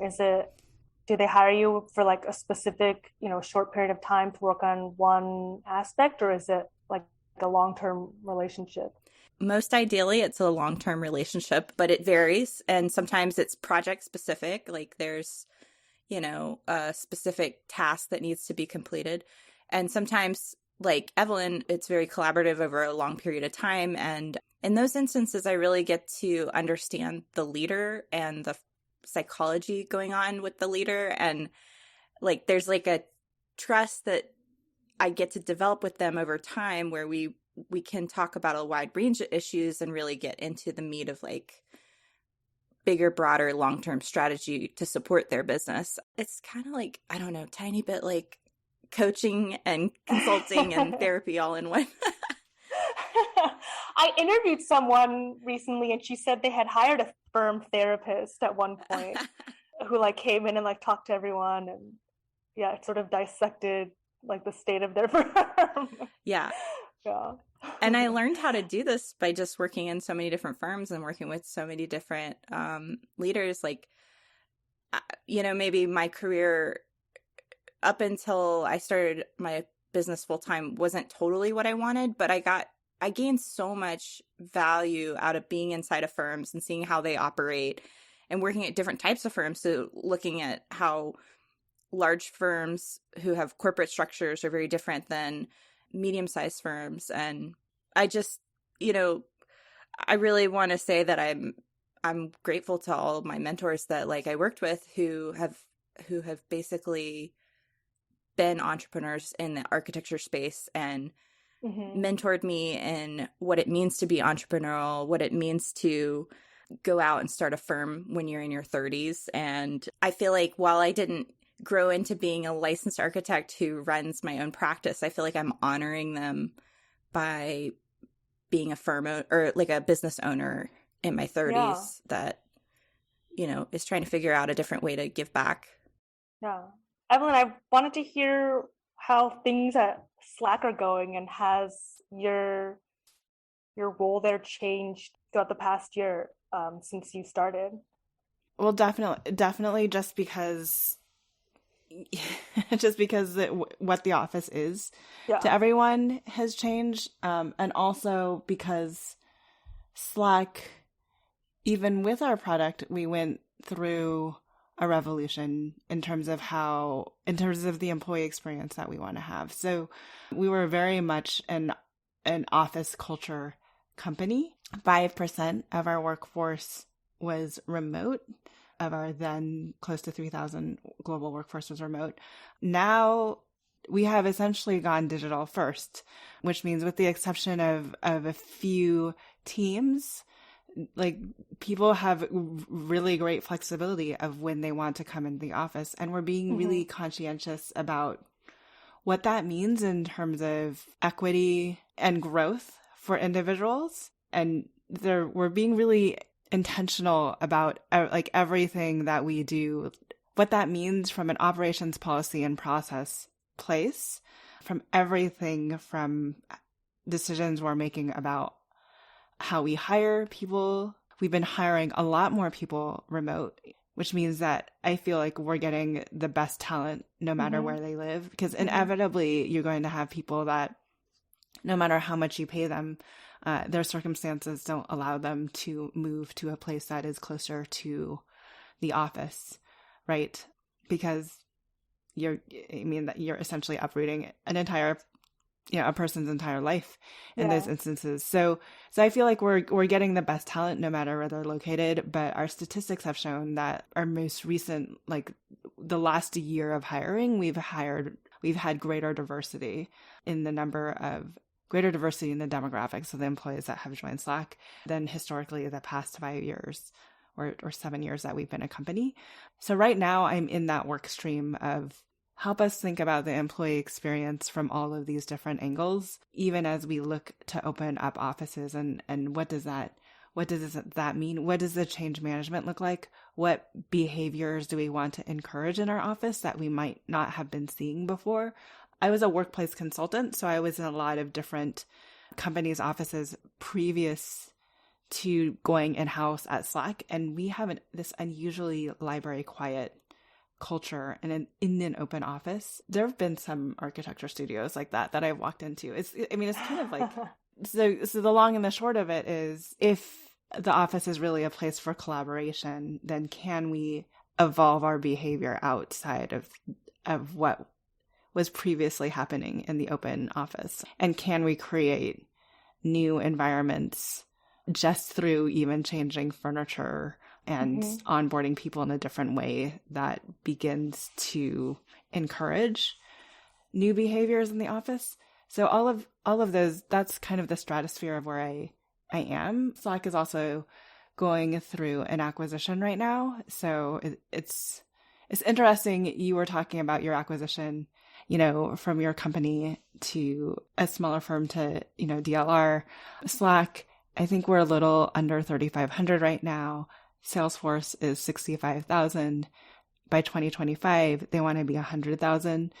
Do they hire you for like a specific, short period of time to work on one aspect, or is it like a long-term relationship? Most ideally, it's a long-term relationship, but it varies. And sometimes it's project specific, like there's, a specific task that needs to be completed. And sometimes, like Evelyn, it's very collaborative over a long period of time. And in those instances, I really get to understand the leader and the psychology going on with the leader. And like there's like a trust that I get to develop with them over time where we can talk about a wide range of issues and really get into the meat of like bigger, broader, long-term strategy to support their business. It's kind of like, I don't know, tiny bit like coaching and consulting and therapy all in one. I interviewed someone recently and she said they had hired a firm therapist at one point who like came in and like talked to everyone, and yeah, it sort of dissected like the state of their firm. Yeah. Yeah. And I learned how to do this by just working in so many different firms and working with so many different leaders. Like, maybe my career up until I started my business full time wasn't totally what I wanted, but I gained so much value out of being inside of firms and seeing how they operate and working at different types of firms. So looking at how large firms who have corporate structures are very different than medium-sized firms. And I just, I really want to say that I'm grateful to all of my mentors that like I worked with who have basically been entrepreneurs in the architecture space and mentored me in what it means to be entrepreneurial, what it means to go out and start a firm when you're in your 30s. And I feel like while I didn't grow into being a licensed architect who runs my own practice, I feel like I'm honoring them by being a firm or like a business owner in my 30s that, is trying to figure out a different way to give back. Yeah. Evelyn, I wanted to hear how things at Slack are going, and has your role there changed throughout the past year since you started? Well, definitely just because what the office is to everyone has changed. And also because Slack, even with our product, we went through a revolution in terms of the employee experience that we want to have. So we were very much an office culture company. 5% of our workforce was remote. Of our then close to 3,000 global workforce was remote. Now we have essentially gone digital first, which means with the exception of a few teams, like people have really great flexibility of when they want to come into the office. And we're being really conscientious about what that means in terms of equity and growth for individuals. And we're being really intentional about like everything that we do, what that means from an operations policy and process place, from everything from decisions we're making about how we hire people. We've been hiring a lot more people remote, which means that I feel like we're getting the best talent no matter where they live, because inevitably you're going to have people that no matter how much you pay them, their circumstances don't allow them to move to a place that is closer to the office, right? Because you're essentially uprooting an entire, a person's entire life in those Yeah. instances. So I feel like we're getting the best talent no matter where they're located, but our statistics have shown that our most recent, like the last year of hiring, we've had greater diversity in the demographics of the employees that have joined Slack than historically the past 5 years or 7 years that we've been a company. So right now I'm in that work stream of help us think about the employee experience from all of these different angles, even as we look to open up offices and what does that mean? What does the change management look like? What behaviors do we want to encourage in our office that we might not have been seeing before? I was a workplace consultant, so I was in a lot of different companies' offices previous to going in-house at Slack, and we have this unusually library quiet culture and in an open office. There have been some architecture studios like that I've walked into. It's kind of like so the long and the short of it is, if the office is really a place for collaboration, then can we evolve our behavior outside of what was previously happening in the open office? And can we create new environments just through even changing furniture and onboarding people in a different way that begins to encourage new behaviors in the office? So all of those, that's kind of the stratosphere of where I am. Slack is also going through an acquisition right now. So it's interesting. You were talking about your acquisition, from your company to a smaller firm to, DLR. Slack, I think we're a little under 3,500 right now. Salesforce is 65,000. By 2025, they want to be 100,000.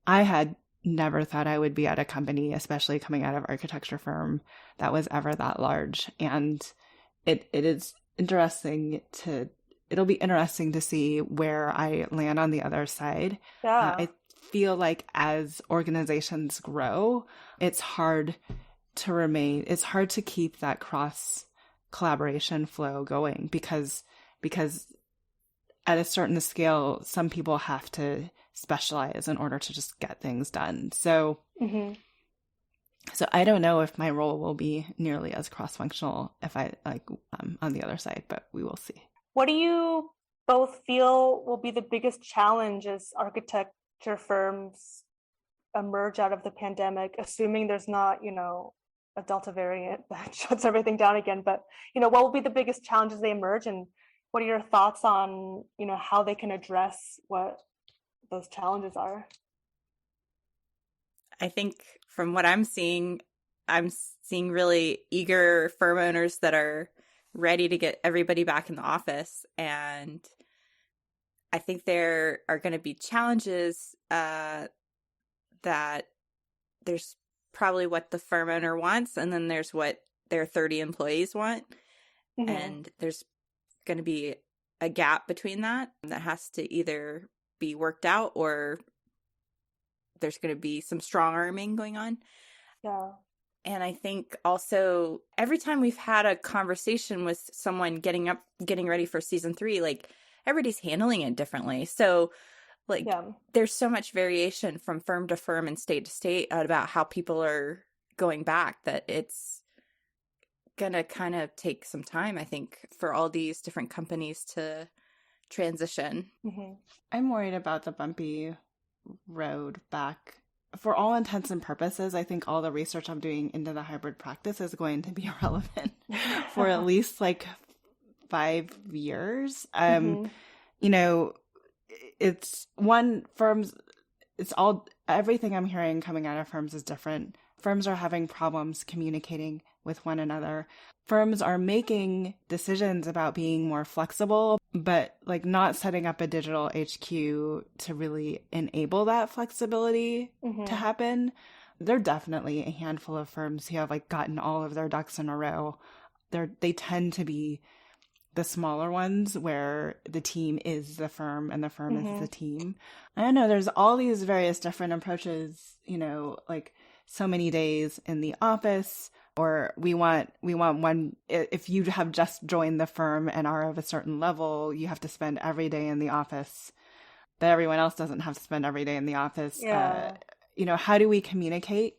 I had never thought I would be at a company, especially coming out of architecture firm, that was ever that large. And it'll be interesting to see where I land on the other side. Yeah. I feel like as organizations grow, it's hard to keep that cross collaboration flow going because at a certain scale, some people have to specialize in order to just get things done. So, so I don't know if my role will be nearly as cross-functional if I on the other side, but we will see. What do you both feel will be the biggest challenge as architecture firms emerge out of the pandemic, assuming there's not, a Delta variant that shuts everything down again? But, what will be the biggest challenges they emerge, and what are your thoughts on, how they can address what those challenges are? I think from what I'm seeing really eager firm owners that are ready to get everybody back in the office. And I think there are going to be challenges that there's probably what the firm owner wants, and then there's what their 30 employees want. And there's going to be a gap between that has to either be worked out, or there's going to be some strong arming going on. Yeah. And I think also every time we've had a conversation with someone getting ready for season 3, like everybody's handling it differently. So there's so much variation from firm to firm and state to state about how people are going back, that it's going to kind of take some time, I think, for all these different companies to transition. I'm worried about the bumpy road back. For all intents and purposes, I think all the research I'm doing into the hybrid practice is going to be relevant for at least 5 years. It's everything I'm hearing coming out of firms is different. Firms are having problems communicating with one another. Firms are making decisions about being more flexible, but not setting up a digital HQ to really enable that flexibility to happen. There are definitely a handful of firms who have gotten all of their ducks in a row. They tend to be the smaller ones where the team is the firm and the firm is the team. I don't know. There's all these various different approaches, so many days in the office, or we want one, if you have just joined the firm and are of a certain level, you have to spend every day in the office. that everyone else doesn't have to spend every day in the office. Yeah. How do we communicate?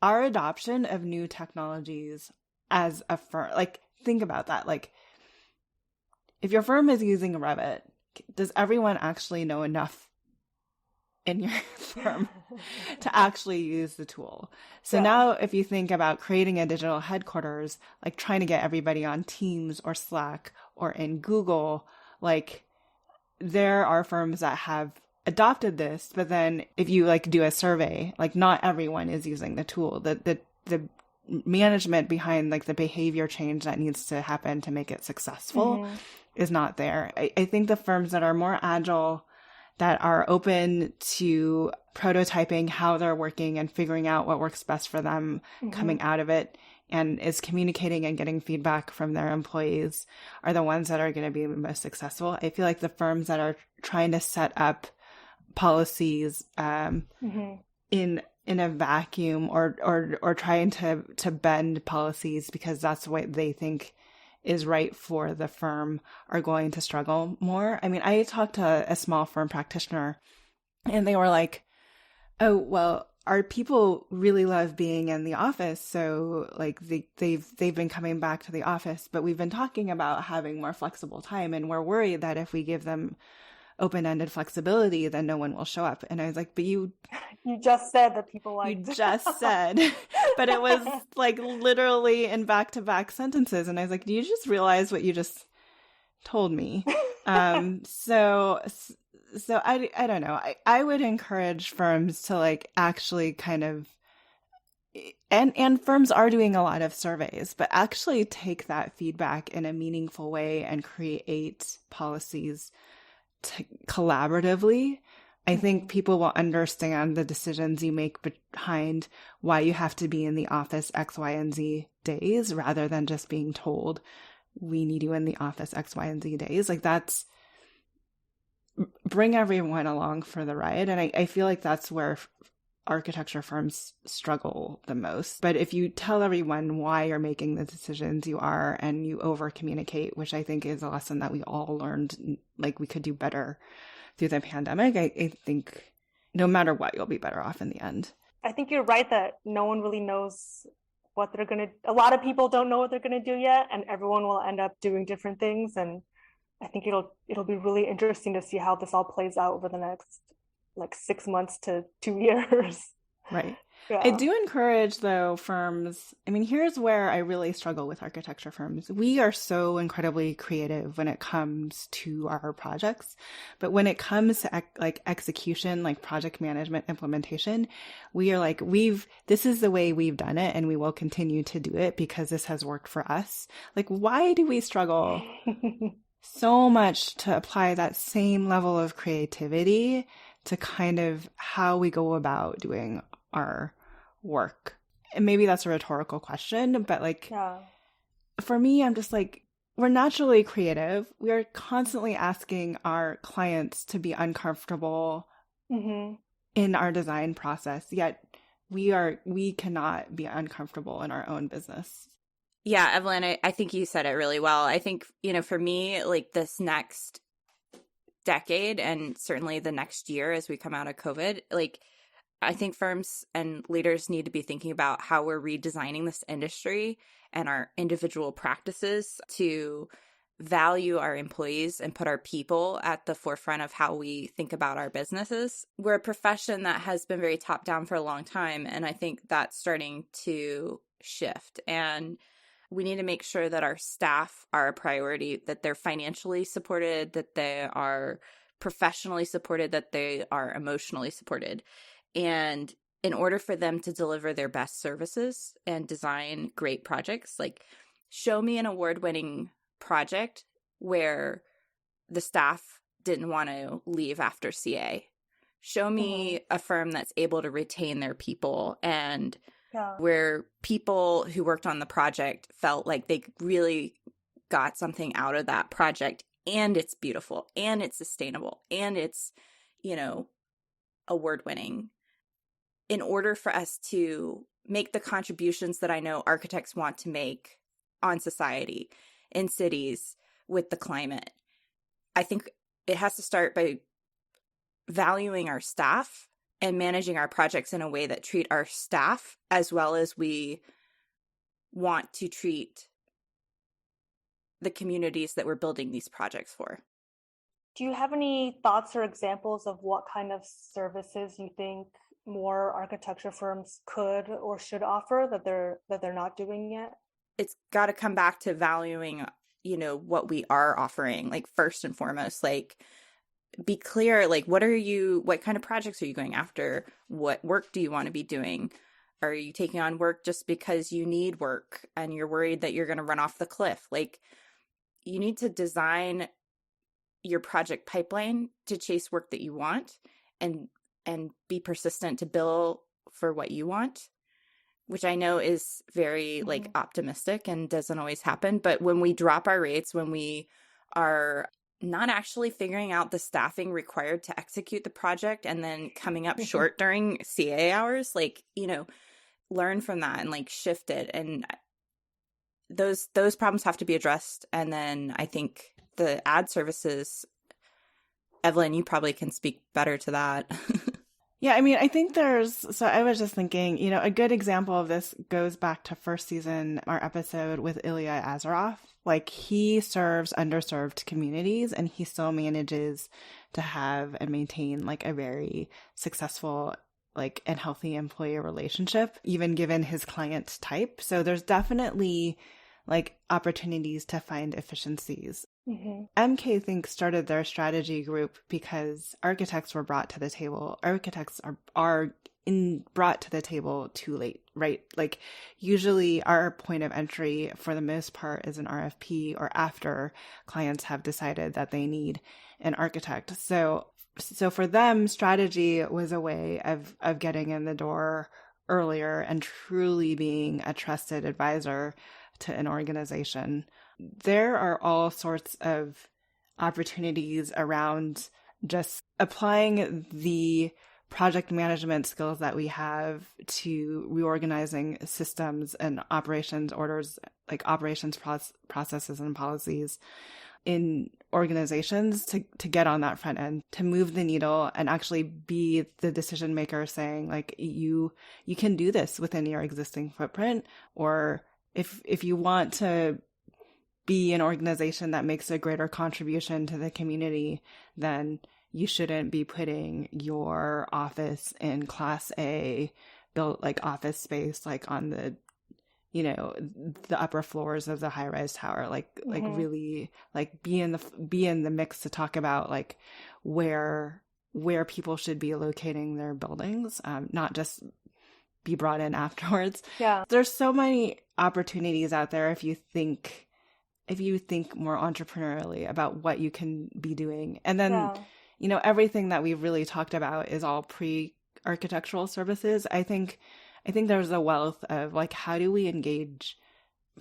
Our adoption of new technologies as a firm, like, think about that. Like, if your firm is using Revit, does everyone actually know enough in your firm to actually use the tool? So now if you think about creating a digital headquarters, like trying to get everybody on Teams or Slack or in Google, like, there are firms that have adopted this, but then if you like do a survey, like, not everyone is using the tool. The management behind like the behavior change that needs to happen to make it successful is not there. I think the firms that are more agile, that are open to prototyping how they're working and figuring out what works best for them coming out of it, and is communicating and getting feedback from their employees, are the ones that are going to be the most successful. I feel like the firms that are trying to set up policies in a vacuum, or trying to bend policies because that's what they think is right for the firm, are going to struggle more. I mean, I talked to a small firm practitioner and they were like, oh, well, our people really love being in the office. So like they've been coming back to the office, but we've been talking about having more flexible time. And we're worried that if we give them open-ended flexibility, then no one will show up. And I was like, but you just said that people like you just said, but it was like literally in back-to-back sentences. And I was like, do you just realize what you just told me? So I don't know. I would encourage firms to like actually kind of, and firms are doing a lot of surveys, but actually take that feedback in a meaningful way and create policies collaboratively. I think people will understand the decisions you make behind why you have to be in the office X, Y, and Z days, rather than just being told, we need you in the office X, Y, and Z days. Like, that's, bring everyone along for the ride. And I feel like that's where architecture firms struggle the most. But if you tell everyone why you're making the decisions you are, and you over communicate, which I think is a lesson that we all learned, like, we could do better through the pandemic, I think no matter what, you'll be better off in the end. I think you're right that no one really knows what they're going to, a lot of people don't know what they're going to do yet, and everyone will end up doing different things. And I think it'll be really interesting to see how this all plays out over the next like 6 months to 2 years. Right. Yeah. I do encourage, though, firms. I mean, here's where I really struggle with architecture firms. We are so incredibly creative when it comes to our projects, but when it comes to like execution, like project management, implementation, we are like, this is the way we've done it, and we will continue to do it because this has worked for us. Like, why do we struggle so much to apply that same level of creativity to kind of how we go about doing our work? And maybe that's a rhetorical question, but like, for me, I'm just like, we're naturally creative. We are constantly asking our clients to be uncomfortable in our design process, yet we cannot be uncomfortable in our own business. Yeah, Evelyn, I think you said it really well. I think, for me, like, this next decade, and certainly the next year as we come out of COVID, like, I think firms and leaders need to be thinking about how we're redesigning this industry and our individual practices to value our employees and put our people at the forefront of how we think about our businesses. We're a profession that has been very top down for a long time, and I think that's starting to shift. And we need to make sure that our staff are a priority, that they're financially supported, that they are professionally supported, that they are emotionally supported. And in order for them to deliver their best services and design great projects, like, show me an award-winning project where the staff didn't want to leave after CA. Show me a firm that's able to retain their people, and where people who worked on the project felt like they really got something out of that project, and it's beautiful, and it's sustainable, and it's, award-winning. In order for us to make the contributions that I know architects want to make on society, in cities, with the climate, I think it has to start by valuing our staff and managing our projects in a way that treat our staff as well as we want to treat the communities that we're building these projects for. Do you have any thoughts or examples of what kind of services you think more architecture firms could or should offer that they're not doing yet? It's got to come back to valuing, what we are offering. Like, first and foremost, like, be clear, like, what kind of projects are you going after? What work do you want to be doing? Are you taking on work just because you need work and you're worried that you're going to run off the cliff? Like, you need to design your project pipeline to chase work that you want and be persistent to bill for what you want, which I know is very like optimistic and doesn't always happen. But when we drop our rates, when we are not actually figuring out the staffing required to execute the project and then coming up short during CA hours, like, learn from that and like shift it. And those problems have to be addressed. And then I think the ad services, Evelyn, you probably can speak better to that. Yeah, I mean, I think so I was just thinking, a good example of this goes back to first season, our episode with Ilya Azaroff. Like, he serves underserved communities and he still manages to have and maintain like a very successful like and healthy employee relationship, even given his client type. So there's definitely like opportunities to find efficiencies. MK Think started their strategy group because architects were brought to the table. Architects are brought to the table too late, right? Like, usually our point of entry for the most part is an RFP or after clients have decided that they need an architect. So for them, strategy was a way of getting in the door earlier and truly being a trusted advisor to an organization. There are all sorts of opportunities around just applying the project management skills that we have to reorganizing systems and operations orders, like operations processes and policies in organizations to get on that front end, to move the needle and actually be the decision maker saying like, you can do this within your existing footprint. Or if you want to be an organization that makes a greater contribution to the community, then you shouldn't be putting your office in Class A built like office space, like on the, the upper floors of the high-rise tower. Like really like be in the mix to talk about like where people should be locating their buildings, not just be brought in afterwards. Yeah. There's so many opportunities out there if you think more entrepreneurially about what you can be doing. And then, everything that we've really talked about is all pre-architectural services. I think there's a wealth of like, how do we engage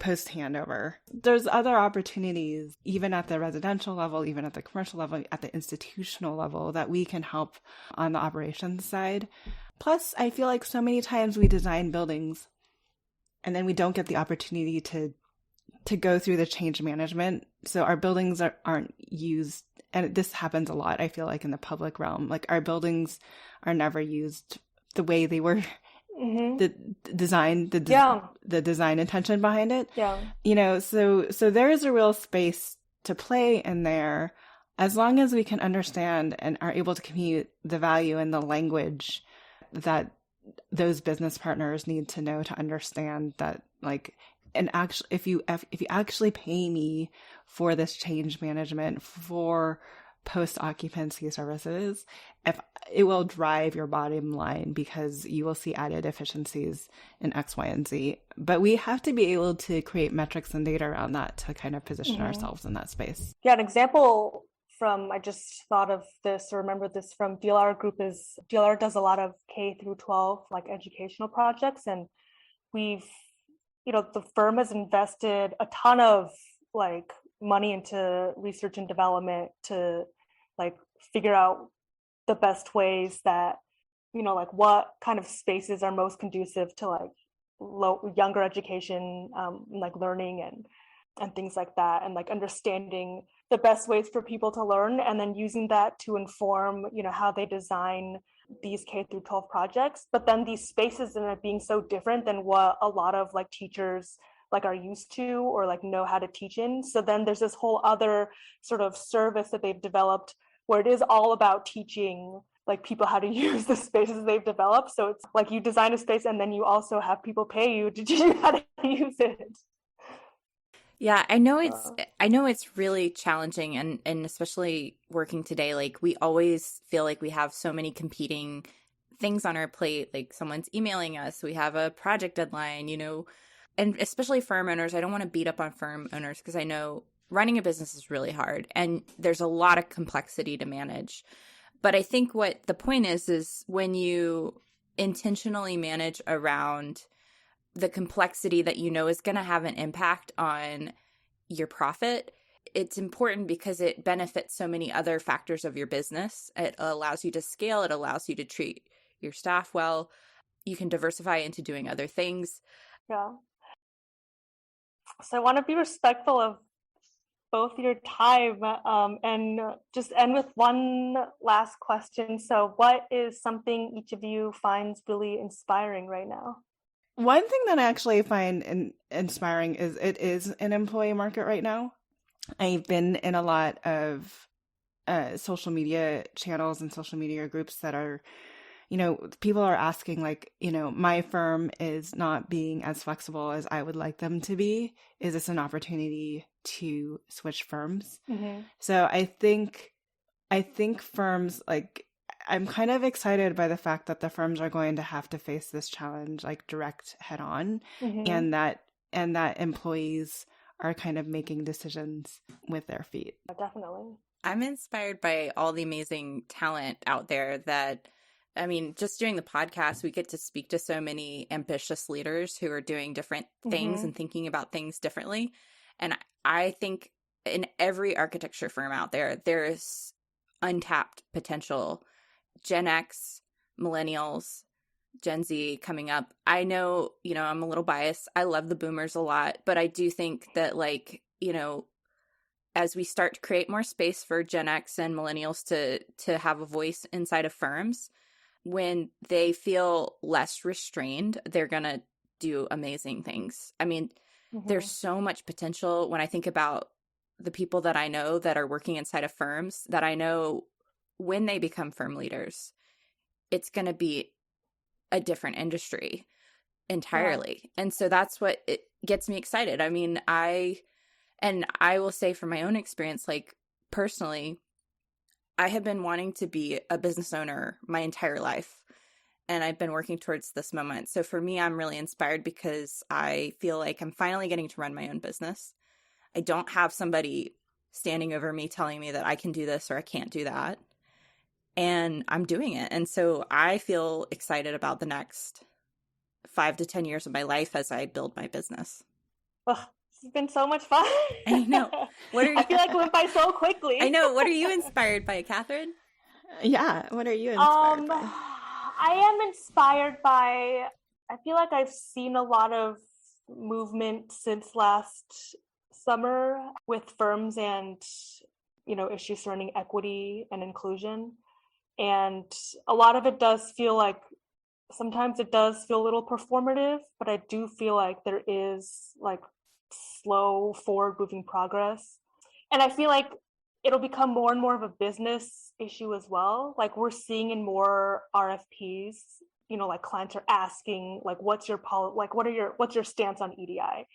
post handover? There's other opportunities, even at the residential level, even at the commercial level, at the institutional level, that we can help on the operations side. Plus, I feel like so many times we design buildings and then we don't get the opportunity to go through the change management. So our buildings aren't used, and this happens a lot, I feel like, in the public realm. Like, our buildings are never used the way they were the design intention behind it. Yeah. So there is a real space to play in there, as long as we can understand and are able to communicate the value and the language that those business partners need to know to understand that, like, and actually, if you actually pay me for this change management, for post-occupancy services, if it will drive your bottom line because you will see added efficiencies in X, Y, and Z. But we have to be able to create metrics and data around that to kind of position ourselves in that space. Yeah, an example I just thought of this or remember this from DLR Group is DLR does a lot of K through 12 like educational projects, and we've the firm has invested a ton of like money into research and development to like figure out the best ways that, like what kind of spaces are most conducive to like younger education, like learning. And and things like that, and like understanding the best ways for people to learn, and then using that to inform, how they design these K through 12 projects. But then these spaces end up being so different than what a lot of like teachers like are used to or like know how to teach in. So then there's this whole other sort of service that they've developed where it is all about teaching like people how to use the spaces they've developed. So it's like you design a space and then you also have people pay you to teach you how to use it. Yeah, I know it's really challenging, and especially working today, like we always feel like we have so many competing things on our plate, like someone's emailing us, we have a project deadline, and especially firm owners. I don't want to beat up on firm owners because I know running a business is really hard and there's a lot of complexity to manage. But I think what the point is when you intentionally manage around the complexity that is going to have an impact on your profit, it's important because it benefits so many other factors of your business. It allows you to scale, it allows you to treat your staff well. You can diversify into doing other things. Yeah. So I want to be respectful of both your time, and just end with one last question. So what is something each of you finds really inspiring right now? One thing that I actually find inspiring is it is an employee market right now. I've been in a lot of social media channels and social media groups that are, people are asking, like, my firm is not being as flexible as I would like them to be. Is this an opportunity to switch firms? Mm-hmm. So I think firms, like, I'm kind of excited by the fact that the firms are going to have to face this challenge like direct head on, Mm-hmm. and that employees are kind of making decisions with their feet. Definitely. I'm inspired by all the amazing talent out there just doing the podcast, we get to speak to so many ambitious leaders who are doing different things and thinking about things differently. And I think in every architecture firm out there is untapped potential. Gen X, millennials, Gen Z coming up. I know, I'm a little biased. I love the boomers a lot, but I do think that as we start to create more space for Gen X and millennials to have a voice inside of firms, when they feel less restrained, they're going to do amazing things. I mean, there's so much potential when I think about the people that I know that are working inside of firms that I know when they become firm leaders, it's going to be a different industry entirely. Yeah. And so that's what it gets me excited. I mean, I will say from my own experience, like personally, I have been wanting to be a business owner my entire life, and I've been working towards this moment. So for me, I'm really inspired because I feel like I'm finally getting to run my own business. I don't have somebody standing over me telling me that I can do this or I can't do that. And I'm doing it. And so I feel excited about the next 5 to 10 years of my life as I build my business. Ugh, it's been so much fun. I know. I feel like it went by so quickly. I know. What are you inspired by, Catherine? Yeah. What are you inspired by? I am inspired by, I feel like I've seen a lot of movement since last summer with firms and, issues surrounding equity and inclusion. And a lot of it does feel like, sometimes it does feel a little performative, but I do feel like there is like slow forward moving progress. And I feel like it'll become more and more of a business issue as well. Like we're seeing in more RFPs, like clients are asking, like, what's your what's your stance on EDI?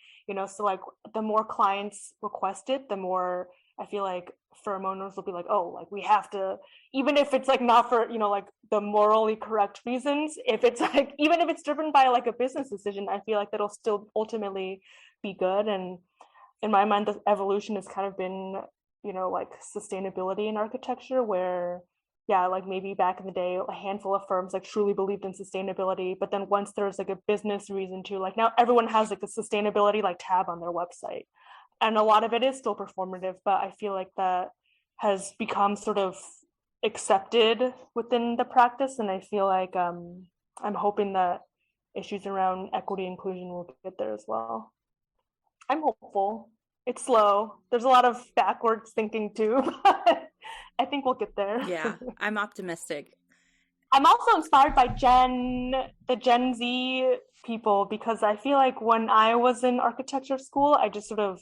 So like the more clients request it, the more I feel like firm owners will be like, oh, like we have to, even if it's like not for, like the morally correct reasons, if it's like, even if it's driven by like a business decision, I feel like that'll still ultimately be good. And in my mind, the evolution has kind of been, like sustainability in architecture, where, yeah, like maybe back in the day, a handful of firms like truly believed in sustainability. But then once there's like a business reason to, like now everyone has like a sustainability like tab on their website. And a lot of it is still performative, but I feel like that has become sort of accepted within the practice. And I feel like I'm hoping that issues around equity inclusion will get there as well. I'm hopeful. It's slow. There's a lot of backwards thinking too, but I think we'll get there. Yeah, I'm optimistic. I'm also inspired by the Gen Z people, because I feel like when I was in architecture school, I just sort of,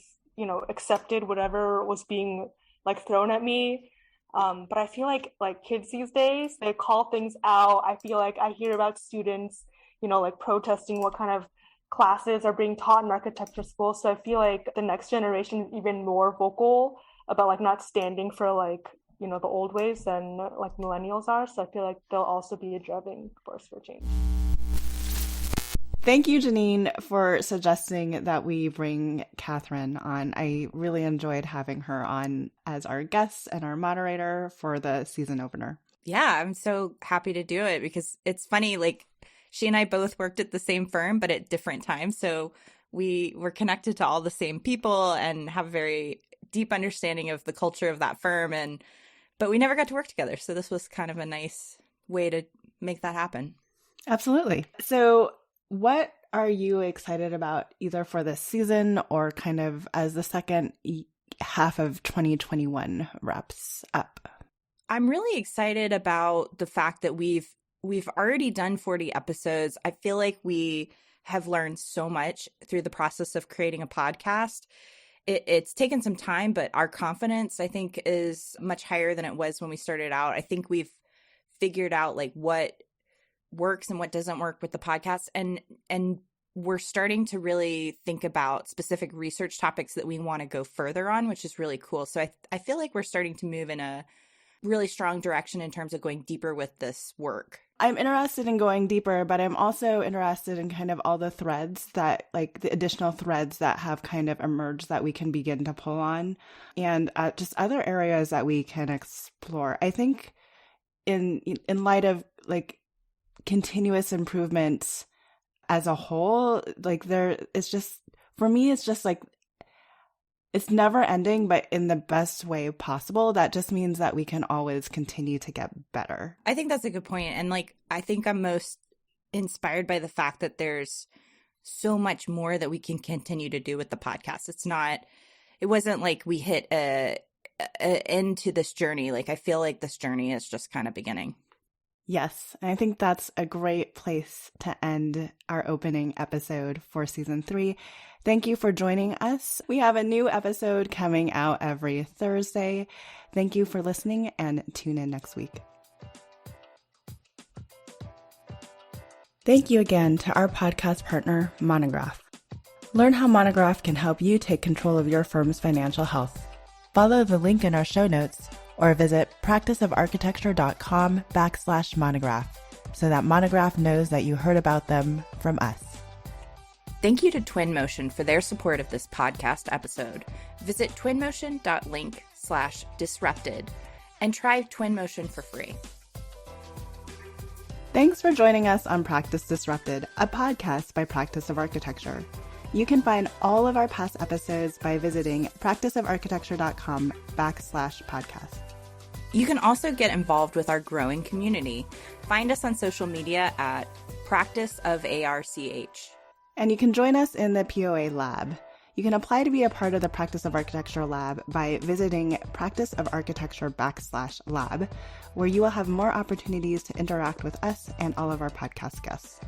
accepted whatever was being like thrown at me. But I feel like kids these days, they call things out. I feel like I hear about students, like protesting what kind of classes are being taught in architecture school. So I feel like the next generation is even more vocal about like not standing for like the old ways than like millennials are. So I feel like they'll also be a driving force for change. Thank you, Janine, for suggesting that we bring Catherine on. I really enjoyed having her on as our guest and our moderator for the season opener. Yeah, I'm so happy to do it because it's funny, like she and I both worked at the same firm, but at different times. So we were connected to all the same people and have a very deep understanding of the culture of that firm. But we never got to work together. So this was kind of a nice way to make that happen. Absolutely. So what are you excited about either for this season or kind of as the second half of 2021 wraps up? I'm really excited about the fact that we've already done 40 episodes. I feel like we have learned so much through the process of creating a podcast. It's taken some time, but our confidence, I think, is much higher than it was when we started out. I think we've figured out like what works and what doesn't work with the podcast. And we're starting to really think about specific research topics that we want to go further on, which is really cool. So I feel like we're starting to move in a really strong direction in terms of going deeper with this work. I'm interested in going deeper, but I'm also interested in kind of all the threads that, like the additional threads that have kind of emerged that we can begin to pull on, and just other areas that we can explore. I think in light of like continuous improvements as a whole, like it's just, for me, it's just like, it's never ending, but in the best way possible. That just means that we can always continue to get better. I think that's a good point. And like, I think I'm most inspired by the fact that there's so much more that we can continue to do with the podcast. It wasn't like we hit a end to this journey. Like, I feel like this journey is just kind of beginning. Yes, and I think that's a great place to end our opening episode for season 3. Thank you for joining us. We have a new episode coming out every Thursday. Thank you for listening and tune in next week. Thank you again to our podcast partner, Monograph. Learn how Monograph can help you take control of your firm's financial health. Follow the link in our show notes or visit practiceofarchitecture.com/monograph so that Monograph knows that you heard about them from us. Thank you to Twinmotion for their support of this podcast episode. Visit twinmotion.link/disrupted and try Twinmotion for free. Thanks for joining us on Practice Disrupted, a podcast by Practice of Architecture. You can find all of our past episodes by visiting practiceofarchitecture.com/podcast. You can also get involved with our growing community. Find us on social media at Practice of ARCH. And you can join us in the POA Lab. You can apply to be a part of the Practice of Architecture Lab by visiting practiceofarchitecture.com/lab, where you will have more opportunities to interact with us and all of our podcast guests.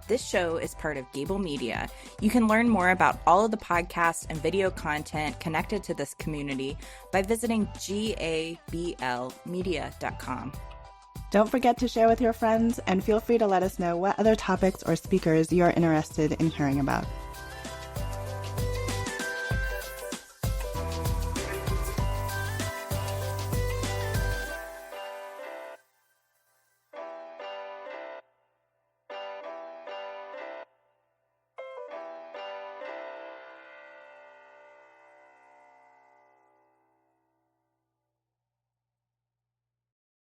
This show is part of Gable Media. You can learn more about all of the podcasts and video content connected to this community by visiting gablmedia.com. Don't forget to share with your friends and feel free to let us know what other topics or speakers you are interested in hearing about.